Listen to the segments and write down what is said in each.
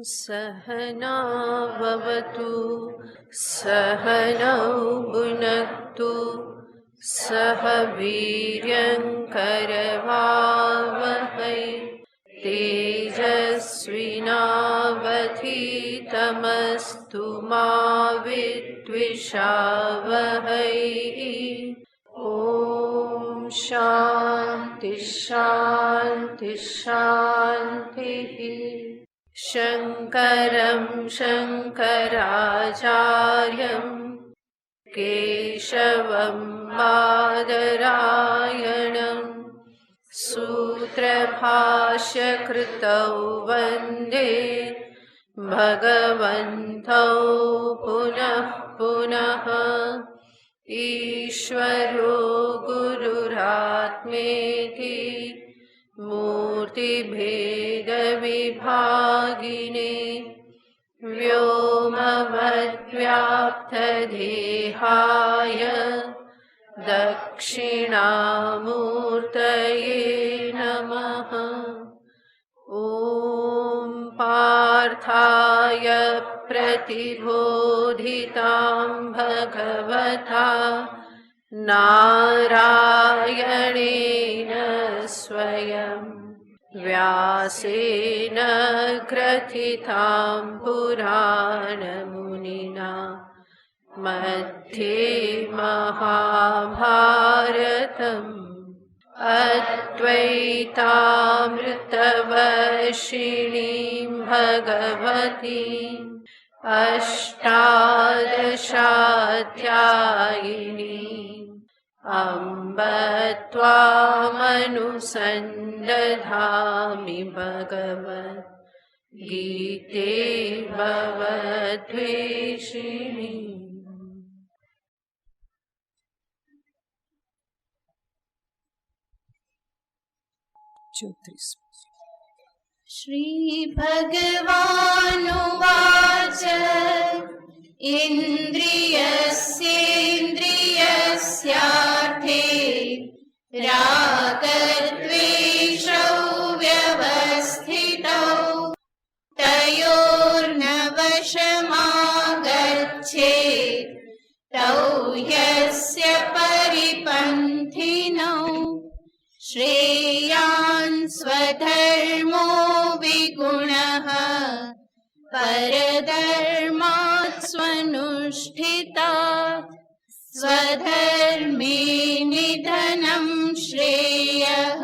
सहना भवतु सहनौ भुनक्तु सह वीर्यङ्करवावहै तेजस्विनावधीतमस्तु मा विद्विषावहै। ॐ शान्ति शान्ति शान्तिः। शङ्करं शङ्कराचार्यं केशवं बादरायणं सूत्रभाष्यकृतौ वन्दे भगवन्तौ पुनः पुनः। ईश्वरो गुरुरात्मेति मूर्तिभेदविभागिने व्योमवद्व्याप्तदेहाय दक्षिणामूर्तये नमः। ॐ पार्थाय प्रतिबोधितां भगवता नारायणेन स्वयं व्यासेन ग्रथितां पुराणमुनिना मध्ये महाभारतम् अद्वैतामृतवर्षिणीं भगवतीम् अष्टादशाध्यायिनीम् अम्ब त्वामनुसन्दधामि भगवद्गीते भवद्वेषिणी। श्री भगवानुवाच इन्द्रियस्येन्द्रियस्यार्थे रागद्वेषौ व्यवस्थितौ तयोर्न वशमागच्छेत् तौ ह्यस्य परिपन्थिनौ श्रेयान् स्वधर्मो विगुणः परधर्मात् स्वनुष्ठितात् स्वधर्मे निधनं श्रेयः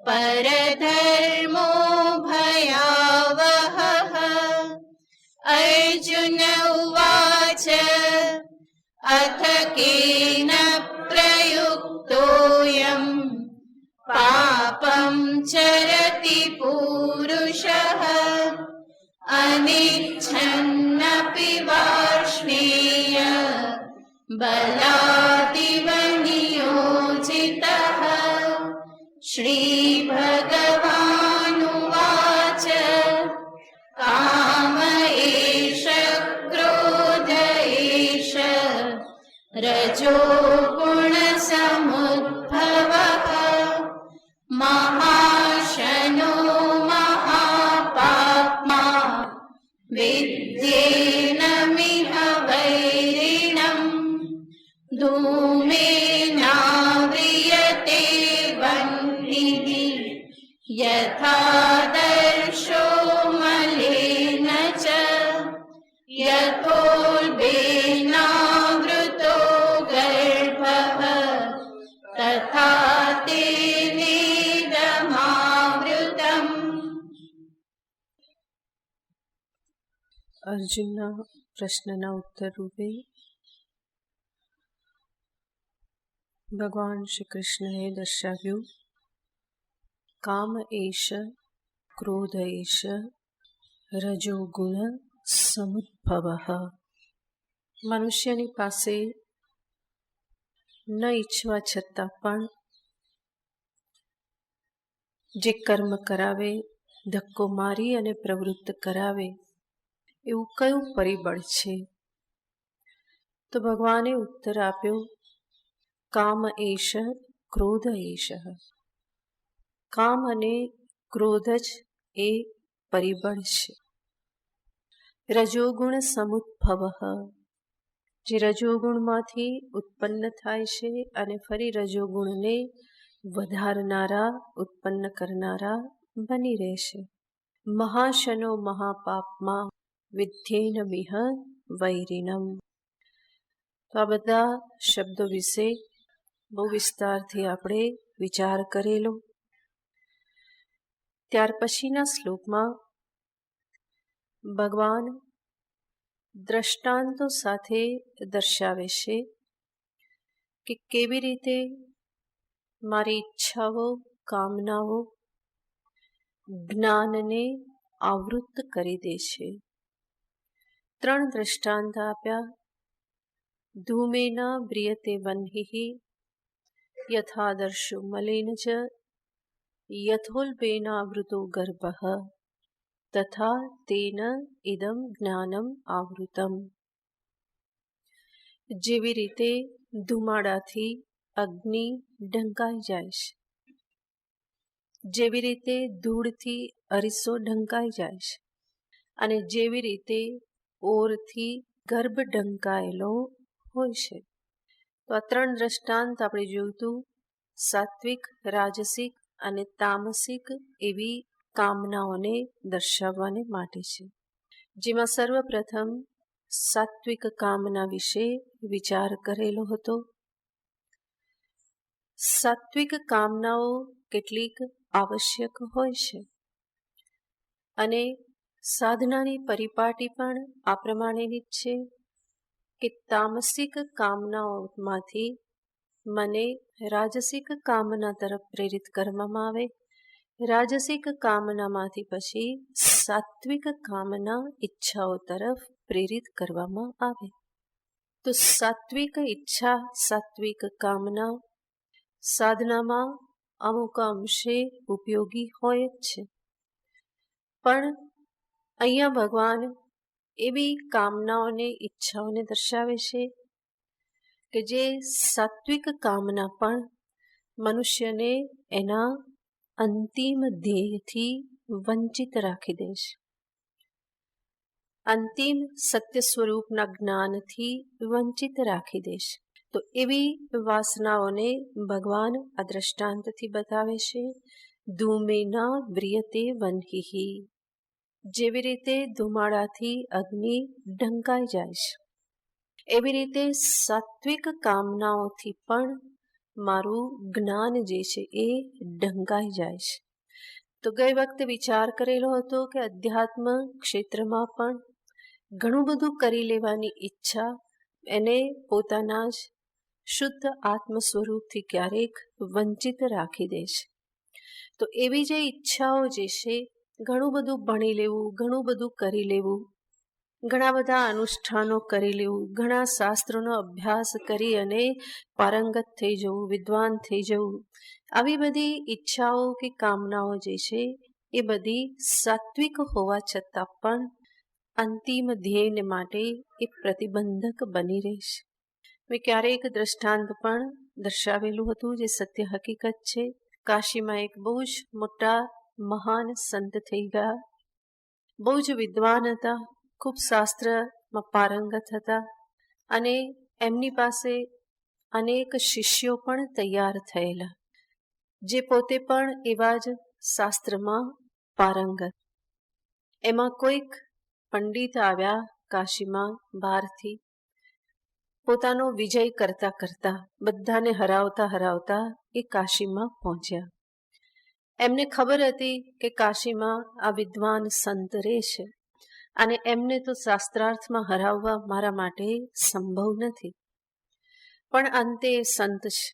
परधर्मो भयावहः। अर्जुन उवाच अथ केन प्रयुक्तोऽयम् पापं चरति पूरुषः अनिच्छन्नपि वार्ष्णेय बलादिव नियोजितः। श्रीभगवानुवाच काम एष क्रोध एष रजो गुणसमुद्भवः महाशनो महापाप्मा विद्येनमिह वैरिणम् धूमेनाव्रियते वह्निः यथादर्शो मलेन च यथोल्बेनावृतो गर्भः तथा तेनेदमावृतम्। અર્જુનના પ્રશ્નના ઉત્તર રૂપે ભગવાન શ્રી કૃષ્ણએ દર્શાવ્યું કામ એશ ક્રોધ એશ રજોગુણ સમુદ્ભવઃ। મનુષ્યની પાસે ન ઈચ્છવા છતાં પણ જે કર્મ કરાવે, ધક્કો મારી અને પ્રવૃત્ત કરાવે એવું કયું પરિબળ છે? તો ભગવાને ઉત્તર આપ્યો કામ એશ ક્રોધ એશ। કામ અને ક્રોધ જ એ પરિબળ છે. રજોગુણ સમુદ્ભવ, જે રજોગુણમાંથી ઉત્પન્ન થાય છે અને ફરી રજોગુણને વધારનારા, ઉત્પન્ન કરનારા બની રહેશે. મહાશનો મહાપાપમાં વિદ્યેન મિહ વૈરિણમ. તો આ બધા શબ્દો વિશે બહુ વિસ્તારથી આપણે વિચાર કરેલો. ત્યાર પછીના શ્લોકમાં ભગવાન દ્રષ્ટાંતો સાથે દર્શાવે છે કે કેવી રીતે મારી ઈચ્છાઓ, કામનાઓ જ્ઞાનને આવૃત્ત કરી દે છે. 3 દ્રષ્ટાંત આપ્યા. ધૂમેના વ્રિયતે વહ્નિઃ યથાદર્શો મલેન ચ યથોલ્બેનાવૃતો ગર્ભઃ તથા તેન ઇદમ જ્ઞાનમ આવૃતમ. જેવી રીતે ધુમાડાથી અગ્નિ ઢંકાઈ જાય છે, જેવી રીતે ધૂળથી અરીસો ઢંકાઈ જાય છે, અને જેવી રીતે ઓરથી ગર્ભ ઢંકાયેલો હોય છે. તો આ 3 દ્રષ્ટાંત આપણે જોયું હતું. સાત્વિક, રાજસિક અને તામસિક એવી કામનાઓને દર્શાવવાને માટે છે, જેમાં સર્વપ્રથમ સાત્વિક કામના વિશે વિચાર કરેલો હતો. સાત્વિક કામનાઓ કેટલીક આવશ્યક હોય છે અને સાધનાની પરિપાટી પણ આ પ્રમાણેની જ છે કે તામસિક કામનાઓમાંથી મને રાજસિક કામના તરફ પ્રેરિત કરવામાં આવે, રાજસિક કામનામાંથી પછી સાત્વિક કામના ઈચ્છાઓ તરફ પ્રેરિત કરવામાં આવે. તો સાત્વિક ઈચ્છા, સાત્વિક કામના સાધનામાં અમુક અંશે ઉપયોગી હોય જ છે, પણ અહીંયા ભગવાન એવી કામનાઓને, ઈચ્છાઓને દર્શાવે છે કે જે સાત્વિક કામના પણ મનુષ્યને એના અંતિમ ધ્યેયથી વંચિત રાખી દે છે, અંતિમ સત્ય સ્વરૂપના જ્ઞાનથી વંચિત રાખી દે છે. તો એવી વાસનાઓને ભગવાન આ દ્રષ્ટાંતથી બતાવે છે. ધૂમેના વ્રિયતે વહ્નિઃ, જેવી રીતે ધુમાડાથી અગ્નિ ઢંકાઈ જાય છે, એવી રીતે સાત્વિક કામનાઓથી પણ મારું જ્ઞાન જે છે એ ઢંકાઈ જાય છે. તો ગઈ વખતે વિચાર કરેલો હતો કે અધ્યાત્મ ક્ષેત્રમાં પણ ઘણું બધું કરી લેવાની ઈચ્છા એને પોતાના જ શુદ્ધ આત્મ સ્વરૂપથી ક્યારેક વંચિત રાખી દે છે. તો એવી જે ઈચ્છાઓ જે છે, ઘણું બધું ભણી લેવું, ઘણું બધું કરી લેવું, ઘણા બધા અનુષ્ઠાનો કરી લેવું, ઘણા શાસ્ત્રોનો અભ્યાસ કરી અને પારંગત થઈ જવું, વિદ્વાન થઈ જવું, આવી બધી ઈચ્છાઓ કે કામનાઓ જે છે એ બધી સાત્વિક હોવા છતાં પણ અંતિમ ધ્યેયને માટે એ પ્રતિબંધક બની રહેશે. મેં ક્યારેક દ્રષ્ટાંત પણ દર્શાવેલું હતું, જે સત્ય હકીકત છે. કાશીમાં એક બહુ જ મોટા મહાન સંત થઈ ગયા, બહુ જ વિદ્વાન હતા, ખૂબ શાસ્ત્રમાં પારંગત હતા અને એમની પાસે અનેક શિષ્યો પણ તૈયાર થયેલા, જે પોતે પણ એવા જ શાસ્ત્રમાં પારંગત. એમાં કોઈક પંડિત આવ્યા કાશીમાં બહારથી, પોતાનો વિજય કરતા કરતા, બધાને હરાવતા હરાવતા એ કાશીમાં પહોંચ્યા. એમને ખબર હતી કે કાશીમાં આ વિદ્વાન સંત રહે છે અને એમને તો શાસ્ત્રાર્થમાં હરાવવા મારા માટે સંભવ નથી, પણ અંતે એ સંત છે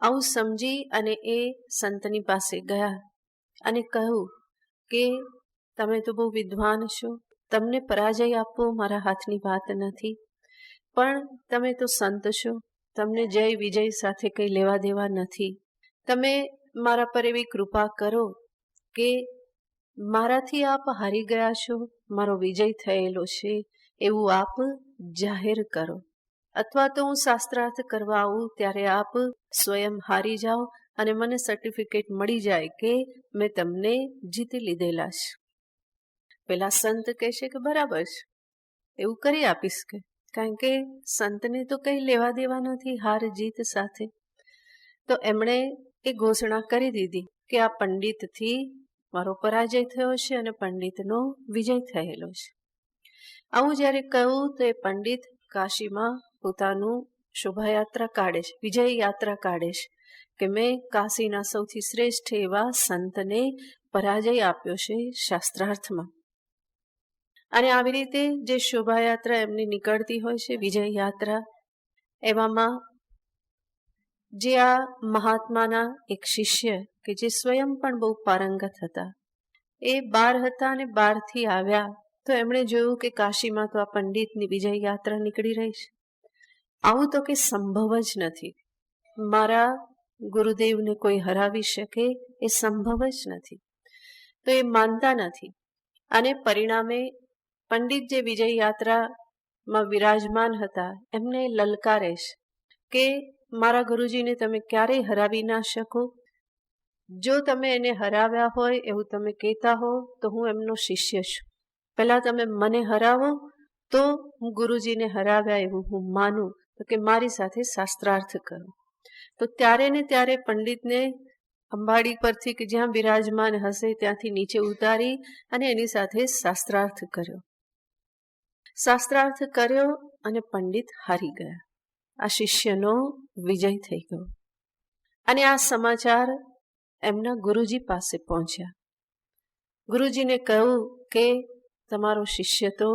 આવું સમજી અને એ સંતની પાસે ગયા અને કહ્યું કે તમે તો બહુ વિદ્વાન છો, તમને પરાજય આપવો મારા હાથની વાત નથી, પણ તમે તો સંત છો, તમને જય વિજય સાથે કંઈ લેવા દેવા નથી. તમે મારા પર એવી કૃપા કરો કે મારાથી આપ હારી ગયા છો, મારો વિજય થયેલો છે એવું આપ જાહેર કરો, અથવા તો હું શાસ્ત્રાર્થ કરવા આવું ત્યારે આપ સ્વયં હારી જાઓ અને મને સર્ટિફિકેટ મળી જાય કે મેં તમને જીતી લીધેલા છે. પેલા સંત કહેશે કે બરાબર છે, એવું કરી આપીશ, કે કારણ કે સંતને તો કંઈ લેવા દેવા નથી હાર જીત સાથે. તો એમણે એ ઘોષણા કરી દીધી કે આ પંડિતથી મારો પરાજય થયો છે અને પંડિતનો વિજય થયેલો છે. આવું જ્યારે કહ્યું તો એ પંડિત કાશીમાં પોતાનું શોભાયાત્રા કાઢે છે, વિજય યાત્રા કાઢે છે કે મેં કાશીના સૌથી શ્રેષ્ઠ એવા સંતને પરાજય આપ્યો છે શાસ્ત્રાર્થમાં. અને આવી રીતે જે શોભાયાત્રા એમની નીકળતી હોય છે, વિજય યાત્રા, એવામાં જે આ મહાત્માના એક શિષ્ય કે જે સ્વયં પણ બહુ પારંગત હતા, એ બહાર હતા અને બહારથી આવ્યા તો એમણે જોયું કે કાશીમાં તો આ પંડિતની વિજય યાત્રા નીકળી રહી છે. આવું તો કે સંભવ જ નથી, મારા ગુરુદેવને કોઈ હરાવી શકે એ સંભવ જ નથી. તો એ માનતા નથી અને પરિણામે પંડિત જે વિજય યાત્રામાં વિરાજમાન હતા એમને લલકારે છે કે મારા ગુરુજીને તમે ક્યારેય હરાવી ના શકો. જો તમે એને હરાવ્યા હોય એવું તમે કહેતા હો તો હું એમનો શિષ્ય છું. પહેલાં તમે મને હરાવો તો હું ગુરુજીને હરાવ્યા એવું હું માનું, તો કે મારી સાથે શાસ્ત્રાર્થ કરો. તો ત્યારે ને ત્યારે પંડિતને અંબાડી પરથી કે જ્યાં બિરાજમાન હશે ત્યાંથી નીચે ઉતારી અને એની સાથે શાસ્ત્રાર્થ કર્યો. શાસ્ત્રાર્થ કર્યો અને પંડિત હારી ગયા. આ શિષ્યનો વિજય થઈ ગયો. અને આ સમાચાર એમના ગુરુજી પાસે પહોંચ્યા. ગુરુજીને કહ્યું કે તમારો શિષ્ય તો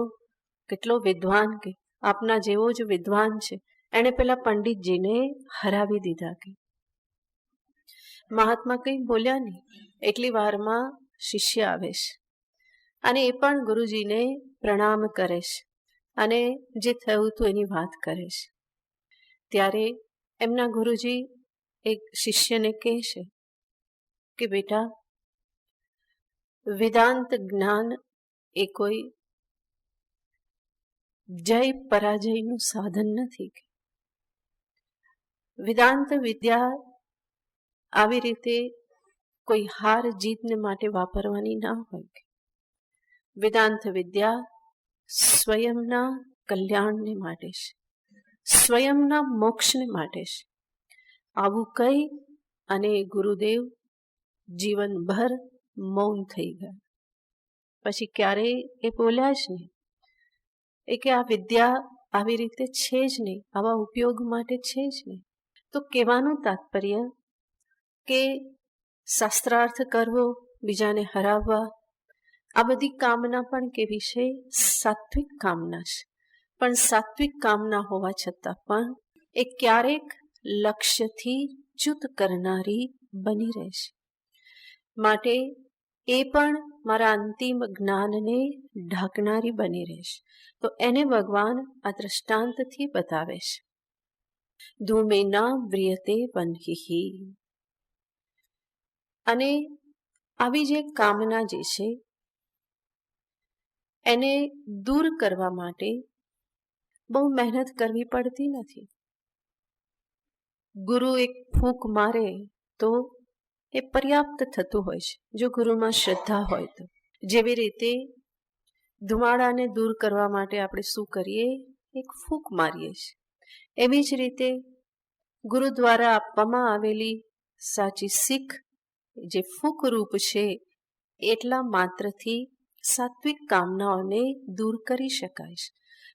કેટલો વિદ્વાન, કે આપના જેવો જ વિદ્વાન છે, એણે પેલા પંડિતજીને હરાવી દીધા. કે મહાત્મા કંઈ બોલ્યા નહીં. એટલી વારમાં શિષ્ય આવે છે અને એ પણ ગુરુજીને પ્રણામ કરે છે અને જે થયું હતું એની વાત કરે છે. ત્યારે એમના ગુરુજી એક શિષ્યને કહે છે કે બેટા, વેદાંત જ્ઞાન એ કોઈ જય પરાજયનું સાધન નથી. વેદાંત વિદ્યા આવી રીતે કોઈ હાર જીતને માટે વાપરવાની ના હોય. વેદાંત વિદ્યા સ્વયંના કલ્યાણને માટે છે, સ્વયંના મોક્ષને માટે છે. આવું કહી અને ગુરુદેવ જીવનભર મૌન થઈ ગયા. પછી ક્યારેય એ બોલ્યા જ નહીં. એ કે આ વિદ્યા આવી રીતે છે જ નહીં, આવા ઉપયોગ માટે છે જ નહીં. તો કહેવાનું તાત્પર્ય કે શાસ્ત્રાર્થ કરવો, બીજાને હરાવવા, આ બધી કામના પણ કેવી છે? સાત્વિક કામના છે. પણ સાત્વિક કામના હોવા છતાં પણ એ ક્યારેક લક્ષ્યથી ચ્યુત કરનારી બની રહેશે. માટે એ પણ મારા અંતિમ જ્ઞાનને ઢાંકનારી બની રહેશે. તો એને ભગવાન આ દ્રષ્ટાંતથી બતાવે છે. ધૂમેના વ્રિયતે વન્હિ. અને આવી જે કામના જે છે એને દૂર કરવા માટે બહુ મહેનત કરવી પડતી નથી. ગુરુ એક ફૂંક મારે તો એ પર્યાપ્ત થતું હોય છે, જો ગુરુમાં શ્રદ્ધા હોય તો. જેવી રીતે ધુમાડાને દૂર કરવા માટે આપણે શું કરીએ? એક ફૂંક મારીએ છીએ. એવી જ રીતે ગુરુ દ્વારા આપવામાં આવેલી સાચી શીખ જે ફૂંકરૂપ છે, એટલા માત્રથી સાત્વિક કામનાઓને દૂર કરી શકાય છે.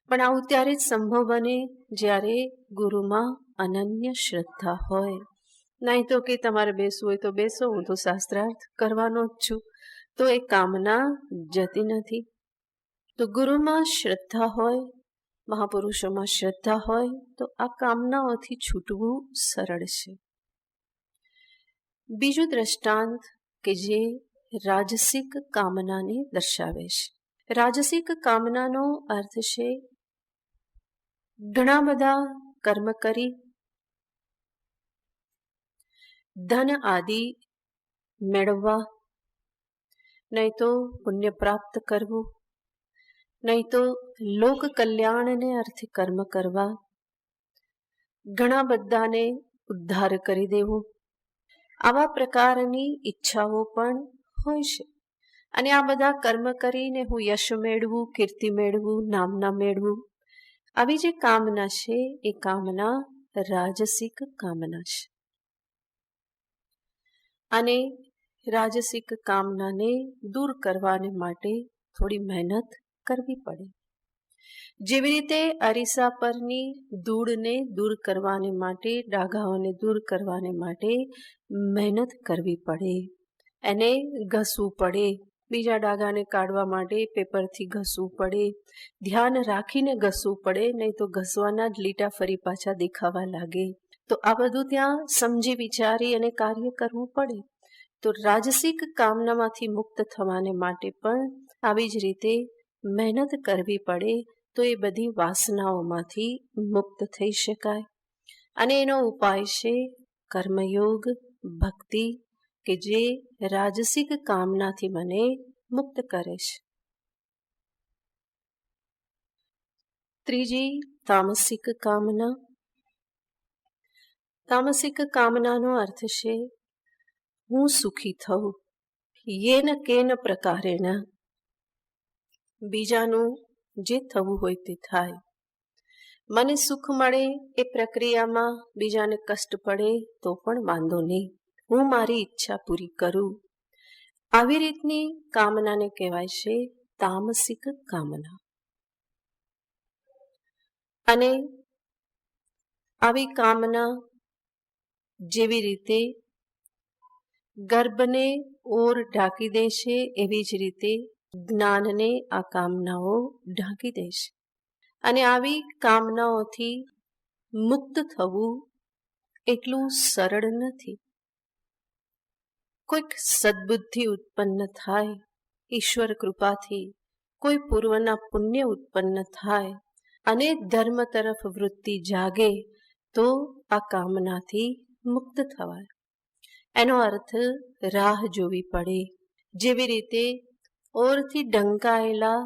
પણ આવું ત્યારે જ સંભવ બને જ્યારે ગુરુમાં અનન્ય શ્રદ્ધા હોય. નહીં તો કે તમારે બેસવું હોય તો બેસો, હું તો શાસ્ત્રાર્થ કરવાનો જ છું, તો એ કામના જતી નથી. તો ગુરુમાં શ્રદ્ધા હોય, મહાપુરુષોમાં શ્રદ્ધા હોય તો આ કામનાઓથી છૂટવું સરળ છે. બીજું દ્રષ્ટાંત કે જે રાજસિક કામનાને દર્શાવે છે. રાજસિક કામનાનો અર્થ છે ઘણા બધા કર્મ કરી ધન આદિ મેળવવા, નહીં તો પુણ્ય પ્રાપ્ત કરવું, નહીં તો લોક કલ્યાણને અર્થે કર્મ કરવા, ઘણા બધાને ઉદ્ધાર કરી દેવો, આવા પ્રકારની ઈચ્છાઓ પણ હોય છે. અને આ બધા કર્મ કરીને હું યશ મેળવું, કીર્તિ મેળવું, નામના મેળવું, આવી જે કામના છે એ કામના રાજસિક કામના છે. અને રાજસિક કામનાને દૂર કરવાને માટે થોડી મહેનત કરવી પડે. જેવી રીતે અરીસા પરની ધૂળને દૂર કરવાને માટે, ડાઘાઓને દૂર કરવાને માટે મહેનત કરવી પડે, એને ઘસવું પડે, બીજા ડાઘાને કાઢવા માટે પેપરથી ઘસવું પડે, ધ્યાન રાખીને ઘસવું પડે, નહીં તો ઘસવાના જ લીટા ફરી પાછા દેખાવા લાગે. તો આ બધું ત્યાં સમજી વિચારી અને કાર્ય કરવું પડે. તો રાજસિક કામનામાંથી મુક્ત થવાને માટે પણ આવી જ રીતે મહેનત કરવી પડે, તો એ બધી વાસનાઓમાંથી મુક્ત થઈ શકાય. અને એનો ઉપાય છે કર્મયોગ, ભક્તિ, કે જે રાજસિક કામનાથી મને મુક્ત કરે છે. ત્રીજી, તામસિક કામના. તામસિક કામનાનો અર્થ છે હું સુખી થવું, યેન કેન પ્રકારેણ, બીજાનું જે થવું હોય તે થાય. મને સુખ મળે એ પ્રક્રિયામાં બીજાને કષ્ટ પડે તો પણ વાંધો નહીં, હું મારી ઈચ્છા પૂરી કરું. આવી રીતની કામનાને કહેવાય છે તામસિક કામના. અને આવી કામના જેવી રીતે ગર્ભને ઓર ઢાંકી દે છે, એવી જ રીતે જ્ઞાનને આ કામનાઓ ઢાંકી દે છે. અને આવી કામનાઓથી મુક્ત થવું એટલું સરળ નથી. કોઈક સદબુદ્ધિ ઉત્પન્ન થાય, ઈશ્વર કૃપાથી કોઈ પૂર્વના પુણ્ય ઉત્પન્ન થાય અને ધર્મ તરફ વૃત્તિ જાગે તો આ કામનાથી મુક્ત થવાય. એનો અર્થ રાહ જોવી પડે. જેવી રીતે ઓરથી ઢંકાયેલા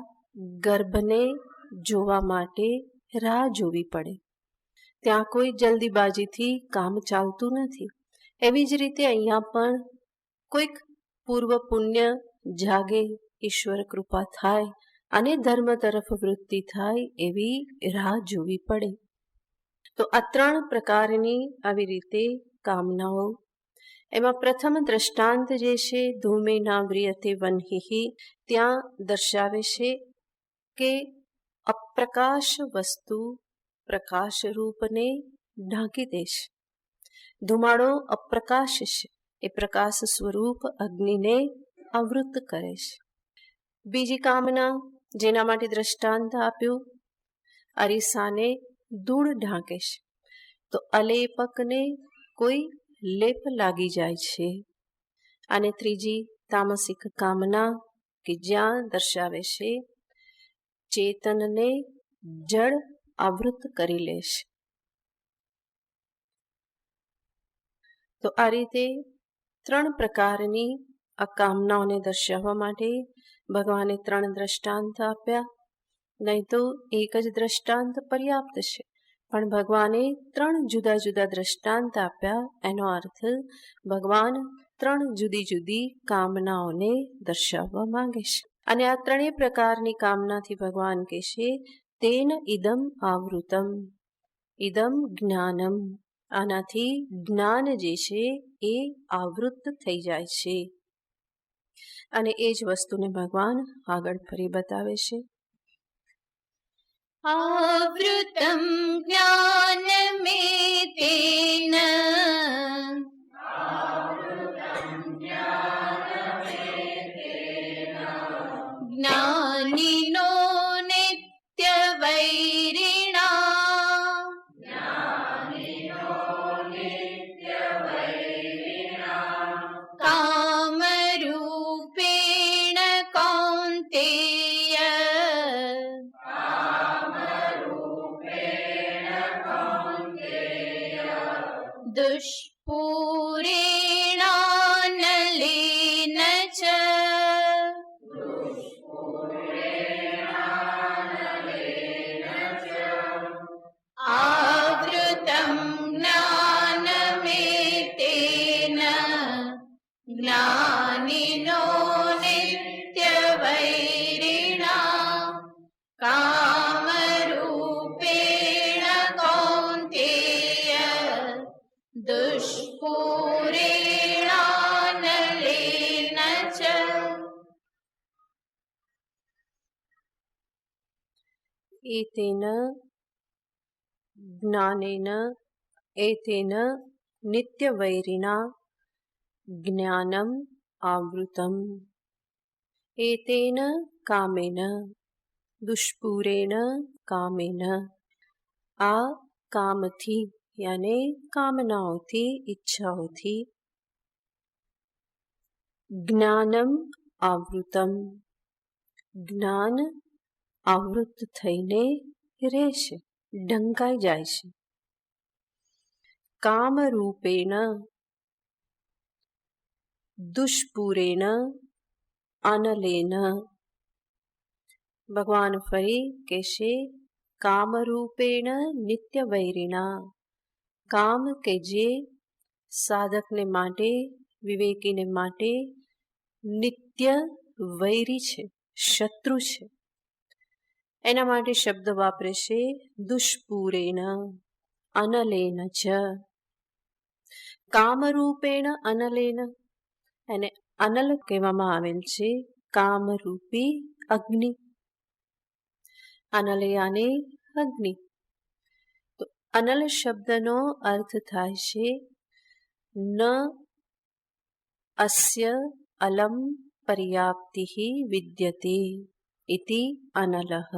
ગર્ભને જોવા માટે રાહ જોવી પડે. ત્યાં કોઈ જલ્દીબાજીથી કામ ચાલતું નથી. એવી જ રીતે અહીંયા પણ કોઈક પૂર્વ પુણ્ય જાગે, ઈશ્વર કૃપા થાય અને ધર્મ તરફ વૃત્તિ થાય એવી રાહ જોવી પડે. તો આ 3 પ્રકારની આવી રીતે કામનાઓ. એમાં પ્રથમ દ્રષ્ટાંત જે છે ધૂમે ના વ્રિયતે વન્હિ, ત્યાં દર્શાવે છે કે અપ્રકાશ વસ્તુ પ્રકાશ રૂપને ઢાંકી દેશે. ધુમાડો અપ્રકાશ છે, એ પ્રકાશ સ્વરૂપ અગ્નિને આવૃત કરે છે. બીજી કામના જેના માટે દ્રષ્ટાંત આપ્યું, અરીસાને ધૂળ ઢાંકે છે, તો અલેપકને કોઈ લેપ લાગી જાય છે. અને ત્રીજી તામસિક કામના કે જ્યાં દર્શાવે છે ચેતનને જળ આવૃત કરી લેશે. તો આ રીતે 3 પ્રકારની આ કામનાઓને દર્શાવવા માટે ભગવાને 3 દ્રષ્ટાંત આપ્યા. નહીં તો એક જ દ્રષ્ટાંત પર્યાપ્ત છે, પણ ભગવાને 3 જુદા જુદા દ્રષ્ટાંત આપ્યા. એનો અર્થ ભગવાન 3 જુદી જુદી કામનાઓને દર્શાવવા માંગે છે. અને આ 3 પ્રકારની કામનાથી ભગવાન કહે છે તેન ઇદમ આવૃતમ, ઇદમ જ્ઞાનમ, આનાથી જ્ઞાન જે છે એ આવૃત થઈ જાય છે. અને એ જ વસ્તુને ભગવાન આગળ ફરી બતાવે છે. आवृतं ज्ञानमेतेन ज्ञानिनो नित्यवैरिणा कामरूपेण कौन्तेय दुष्पूर જ્ઞાનિનો નિત્ય વૈરિણા કામરૂપેણ કૌંતેય દુષ્પુરેણાનલેન ચ. એતેન જ્ઞાનેન એતેન નિત્યવૈરિણા જ્ઞાનમ આવૃતમ એતેન કામેન દુષ્પુરેણ કામેન. આ કામથી યાને કામનાઓથી, ઈચ્છાઓથી જ્ઞાનમ આવૃતમ જ્ઞાન આવૃત થઈને રહેશે, ઢંકાઈ જાય છે. કામરૂપેણ દુષ્પુરેણ અનલેન. ભગવાન ફરી કહેશે કામરૂપેણ નિત્ય વૈરિણા. કામ કે જે સાધકને માટે, વિવેકીને માટે નિત્ય વૈરી છે, શત્રુ છે. એના માટે શબ્દ વાપરે છે દુષ્પુરેણ અનલેન ચ. કામરૂપેણ અનલેન, એને અનલ કહેવામાં આવેલ છે, કામરૂપી અગ્નિ. અનલયાને અગ્નિ. તો અનલ શબ્દનો અર્થ થાય છે ન અસ્ય અલમ પર્યાપ્તિ વિદ્યતે ઇતિ અનલઃ.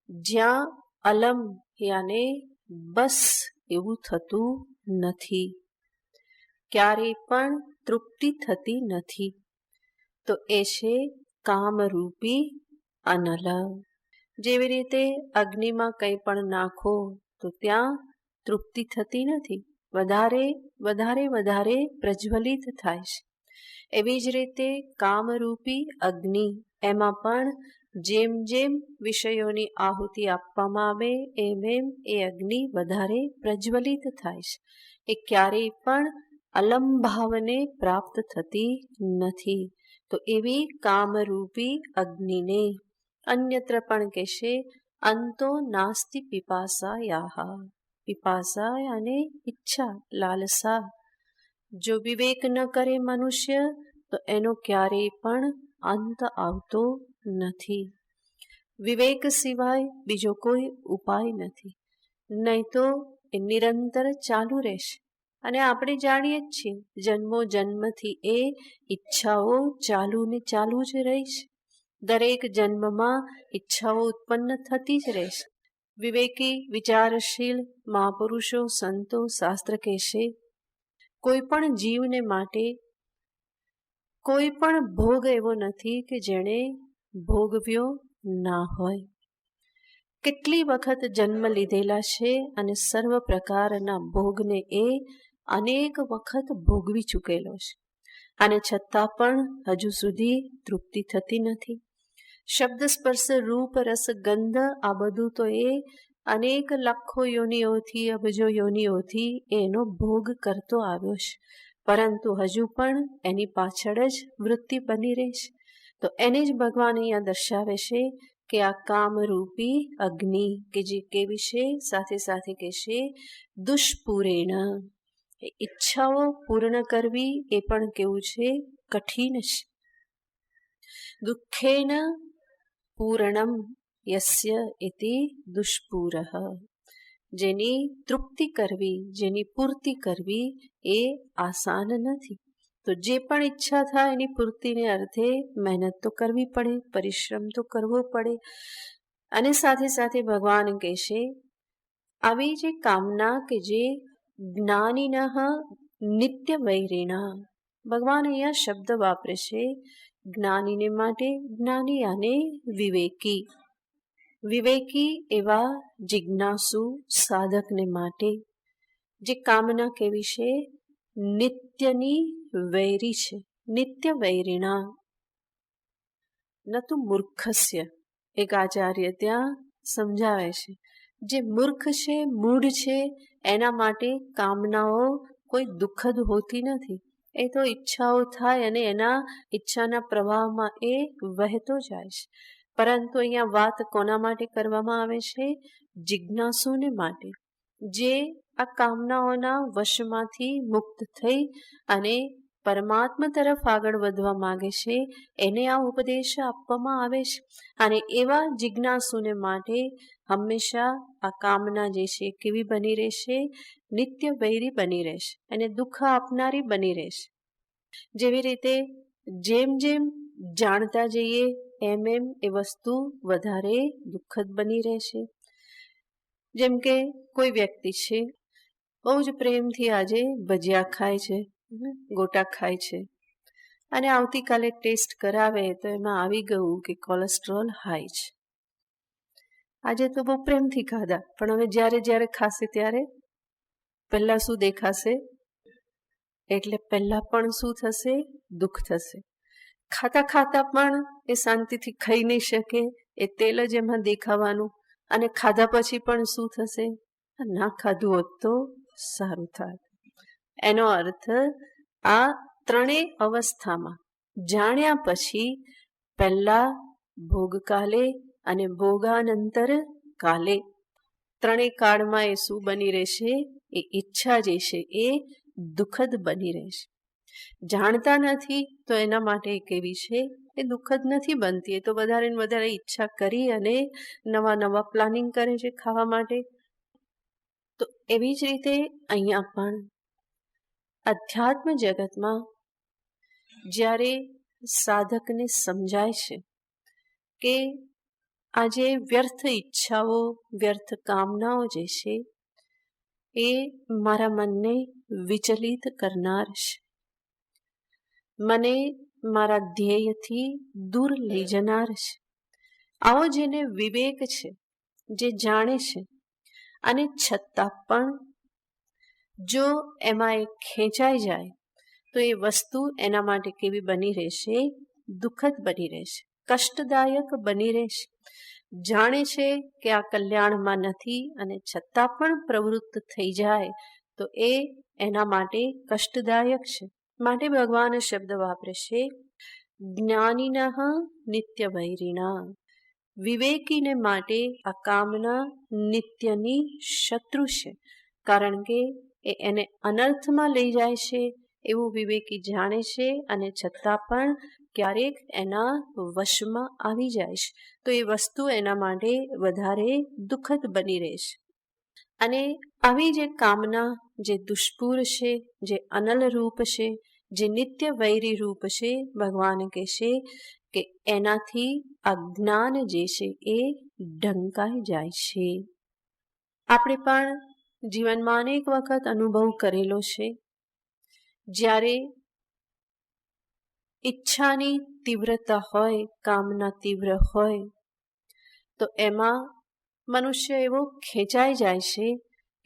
જ્યાં અલમ યાને બસ એવું થતું નથી, ક્યારેય પણ તૃપ્તિ થતી નથી, તો એ છે કામરૂપી અનલ. જેવી રીતે અગ્નિમાં કંઈ પણ નાખો તો ત્યાં તૃપ્તિ થતી નથી, વધારે વધારે પ્રજ્વલિત થાય છે. એવી જ રીતે કામરૂપી અગ્નિ, એમાં પણ જેમ જેમ વિષયોની આહુતિ આપવામાં આવે એમ એમ એ અગ્નિ વધારે પ્રજ્વલિત થાય છે. એ ક્યારેય પણ અલંભાવને પ્રાપ્ત થતી નથી. તો એવી કામરૂપી અગ્નિને અન્યત્ર પણ કહેશે અંતો નાસ્તિ પિપાસાયાહ. પિપાસા અને ઈચ્છા, લાલસા. જો વિવેક ન કરે મનુષ્ય તો એનો ક્યારેય પણ અંત આવતો નથી. વિવેક સિવાય બીજો કોઈ ઉપાય નથી, નહીં તો એ નિરંતર ચાલુ રહેશે. અને આપણે જાણીએ જ છીએ જન્મો જન્મથી એ ઈચ્છાઓ ચાલુ ને ચાલુ જ રહેશે. દરેક જન્મમાં ઈચ્છાઓ ઉત્પન્ન થતી જ રહેશે. વિવેકી વિચારશીલ મહાપુરુષો, સંતો, શાસ્ત્ર કહેશે કોઈ પણ જીવને માટે કોઈ પણ ભોગ એવો નથી કે જેણે ભોગવ્યો ના હોય. કેટલી વખત જન્મ લીધેલા છે અને સર્વ પ્રકારના ભોગને એ અનેક વખત ભોગવી ચૂકેલો છે, અને છતાં પણ હજુ સુધી તૃપ્તિ થતી નથી. શબ્દ સ્પર્શ રૂપ રસ ગંધ, આ બધું તો એ અનેક લાખો યોનિઓથી, અબજો યોનિઓથી એનો ભોગ કરતો આવ્યો છે, પરંતુ હજુ પણ એની પાછળ જ વૃત્તિ બની રહે છે. તો એને જ ભગવાન અહીંયા દર્શાવે છે કે આ કામરૂપી અગ્નિ કે જે કેવી છે, સાથે સાથે કહેશે દુષ્પુરેણ. ઈચ્છાઓ પૂર્ણ કરવી એ પણ કેવું છે, કઠિન છે. દુઃખેન પૂર્ણમ યસ્ય ઇતિ દુષ્પુરઃ. જેની તૃપ્તિ કરવી, જેની પૂર્તિ કરવી એ આસાન નથી. તો જે પણ ઈચ્છા થાય એની પૂર્તિને અર્થે મહેનત તો કરવી પડે, પરિશ્રમ તો કરવો પડે. અને સાથે સાથે ભગવાન કહેશે આવી જે કામના કે જે જ્ઞાનીનઃ નિત્ય વૈરિણા. ભગવાન અહીંયા શબ્દ વાપરે છે જ્ઞાનીને માટે, જ્ઞાની અને વિવેકી. વિવેકી એવા જિજ્ઞાસુ સાધકને માટે જે કામના કેવી છે, નિત્યની વૈરી છે, નિત્ય વૈરિણા. ન તો મૂર્ખસ્ય. એક આચાર્ય ત્યાં સમજાવે છે જે મૂર્ખ છે, મૂઢ છે, એના માટે કામનાઓ કોઈ દુઃખદ હોતી નથી. એ તો ઈચ્છાઓ થાય અને એના ઈચ્છાના પ્રવાહમાં એ વહેતો જાય છે. પરંતુ અહીંયા વાત કોના માટે કરવામાં આવે છે? જિજ્ઞાસુને માટે, જે આ કામનાઓના વશમાંથી મુક્ત થઈ અને પરમાત્મા તરફ આગળ વધવા માંગે છે, એને આ ઉપદેશ આપવામાં આવે છે. અને એવા જિજ્ઞાસુને માટે હંમેશા આ કામના જે છે કેવી બની રહેશે? નિત્ય વૈરી બની રહેશે અને દુઃખ આપનારી બની રહેશે. જેવી રીતે જેમ જેમ જાણતા જઈએ એમ એમ એ વસ્તુ વધારે દુઃખદ બની રહેશે. જેમ કે કોઈ વ્યક્તિ છે, બહુ જ પ્રેમથી આજે ભજીયા ખાય છે, ગોટા ખાય છે, અને આવતીકાલે ટેસ્ટ કરાવે તો એમાં આવી ગયું કે કોલેસ્ટ્રોલ હાઈ છે. આજે તો બહુ પ્રેમથી ખાધા, પણ હવે જ્યારે જ્યારે ખાશે ત્યારે પહેલા શું દેખાશે? એટલે પહેલા પણ શું થશે? દુઃખ થશે. ખાતા ખાતા પણ એ શાંતિથી ખાઈ નહીં શકે, એ તેલ જ એમાં દેખાવાનું. અને ખાધા પછી પણ શું થશે? ના ખાધું હોત તો સારું થાત. એનો અર્થ આ ત્રણેય અવસ્થામાં જાણ્યા પછી પહેલા ભોગકાલે અને ભોગાનંતર કાલે ત્રણેય કાળમાં એ શું બની રહેશે? એ ઈચ્છા જે છે એ દુઃખદ બની રહેશે. જાણતા નથી તો એના માટે કેવી છે? એ દુઃખદ નથી બનતી. એ તો વધારે ને વધારે ઈચ્છા કરી અને નવા નવા પ્લાનિંગ કરે છે ખાવા માટે. તો એવી જ રીતે અહીંયા પણ અધ્યાત્મ જગતમાં જ્યારે સાધકને સમજાય છે કે આજે વ્યર્થ ઈચ્છાઓ, વ્યર્થ કામનાઓ જે છે એ મારા મનને વિચલિત કરનાર છે, મને મારા ધ્યેયથી દૂર લઈ જનાર છે. આવો જેને વિવેક છે, જે જાણે છે, અને છતાં પણ જો એમાં એ ખેંચાઈ જાય તો એ વસ્તુ એના માટે કેવી બની રહેશે? દુઃખદ બની રહેશે, કષ્ટદાયક બની રહેશે. જાણે છે કે આ કલ્યાણમાં નથી અને છતાં પણ પ્રવૃત્ત થઈ જાય તો એ એના માટે કષ્ટદાયક છે. માટે ભગવાન શબ્દ વાપરે છે જ્ઞાનીનઃ નિત્ય વૈરિણા. વિવેકીને માટે આ કામના નિત્યની શત્રુ છે, કારણ કે એ એને અનર્થમાં લઈ જાય છે એવું વિવેકી જાણે છે અને છતાં પણ ક્યારેક એના વશમાં આવી જાય છે તો એ વસ્તુ એના માટે વધારે દુઃખદ બની રહેશે. અને આવી જે કામના જે દુષ્પુર છે, જે અનલ રૂપ છે, જે નિત્ય વૈરી રૂપ છે, ભગવાન કહેશે કે એનાથી આ જ્ઞાન જે છે એ ઢંકાઈ જાય છે. આપણે પણ જીવનમાં અનેક વખત અનુભવ કરેલો છે, જ્યારે ઈચ્છાની તીવ્રતા હોય, કામના તીવ્ર હોય, તો એમાં મનુષ્ય એવો ખેંચાઈ જાય છે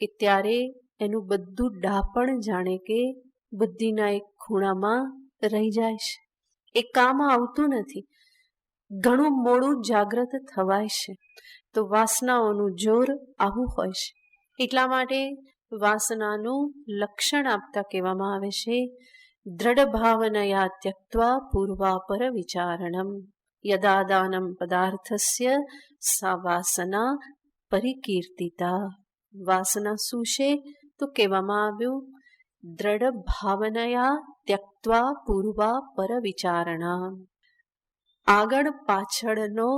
કે ત્યારે એનું બધું ડાપણ જાણે કે બુદ્ધિના એક ખૂણામાં રહી જાય છે. એ કામ આવતું નથી, ઘણું મોડું જાગ્રત થવાય છે. તો વાસનાઓનું જોર આવું હોય છે. એટલા માટે વાસનાનું લક્ષણ આપતા કહેવામાં આવે છે દ્રઢ ભાવનયા ત્યક્ત્વા પૂર્વાપર વિચારણમ યદા દાનમ પદાર્થસ્ય સા વાસના પરિકીર્તિતા. વાસના શું છે? તો કહેવામાં આવ્યું દ્રઢ ભાવનયા ત્યક્ત્વા પૂર્વા પર વિચારણા. આગળ પાછળનો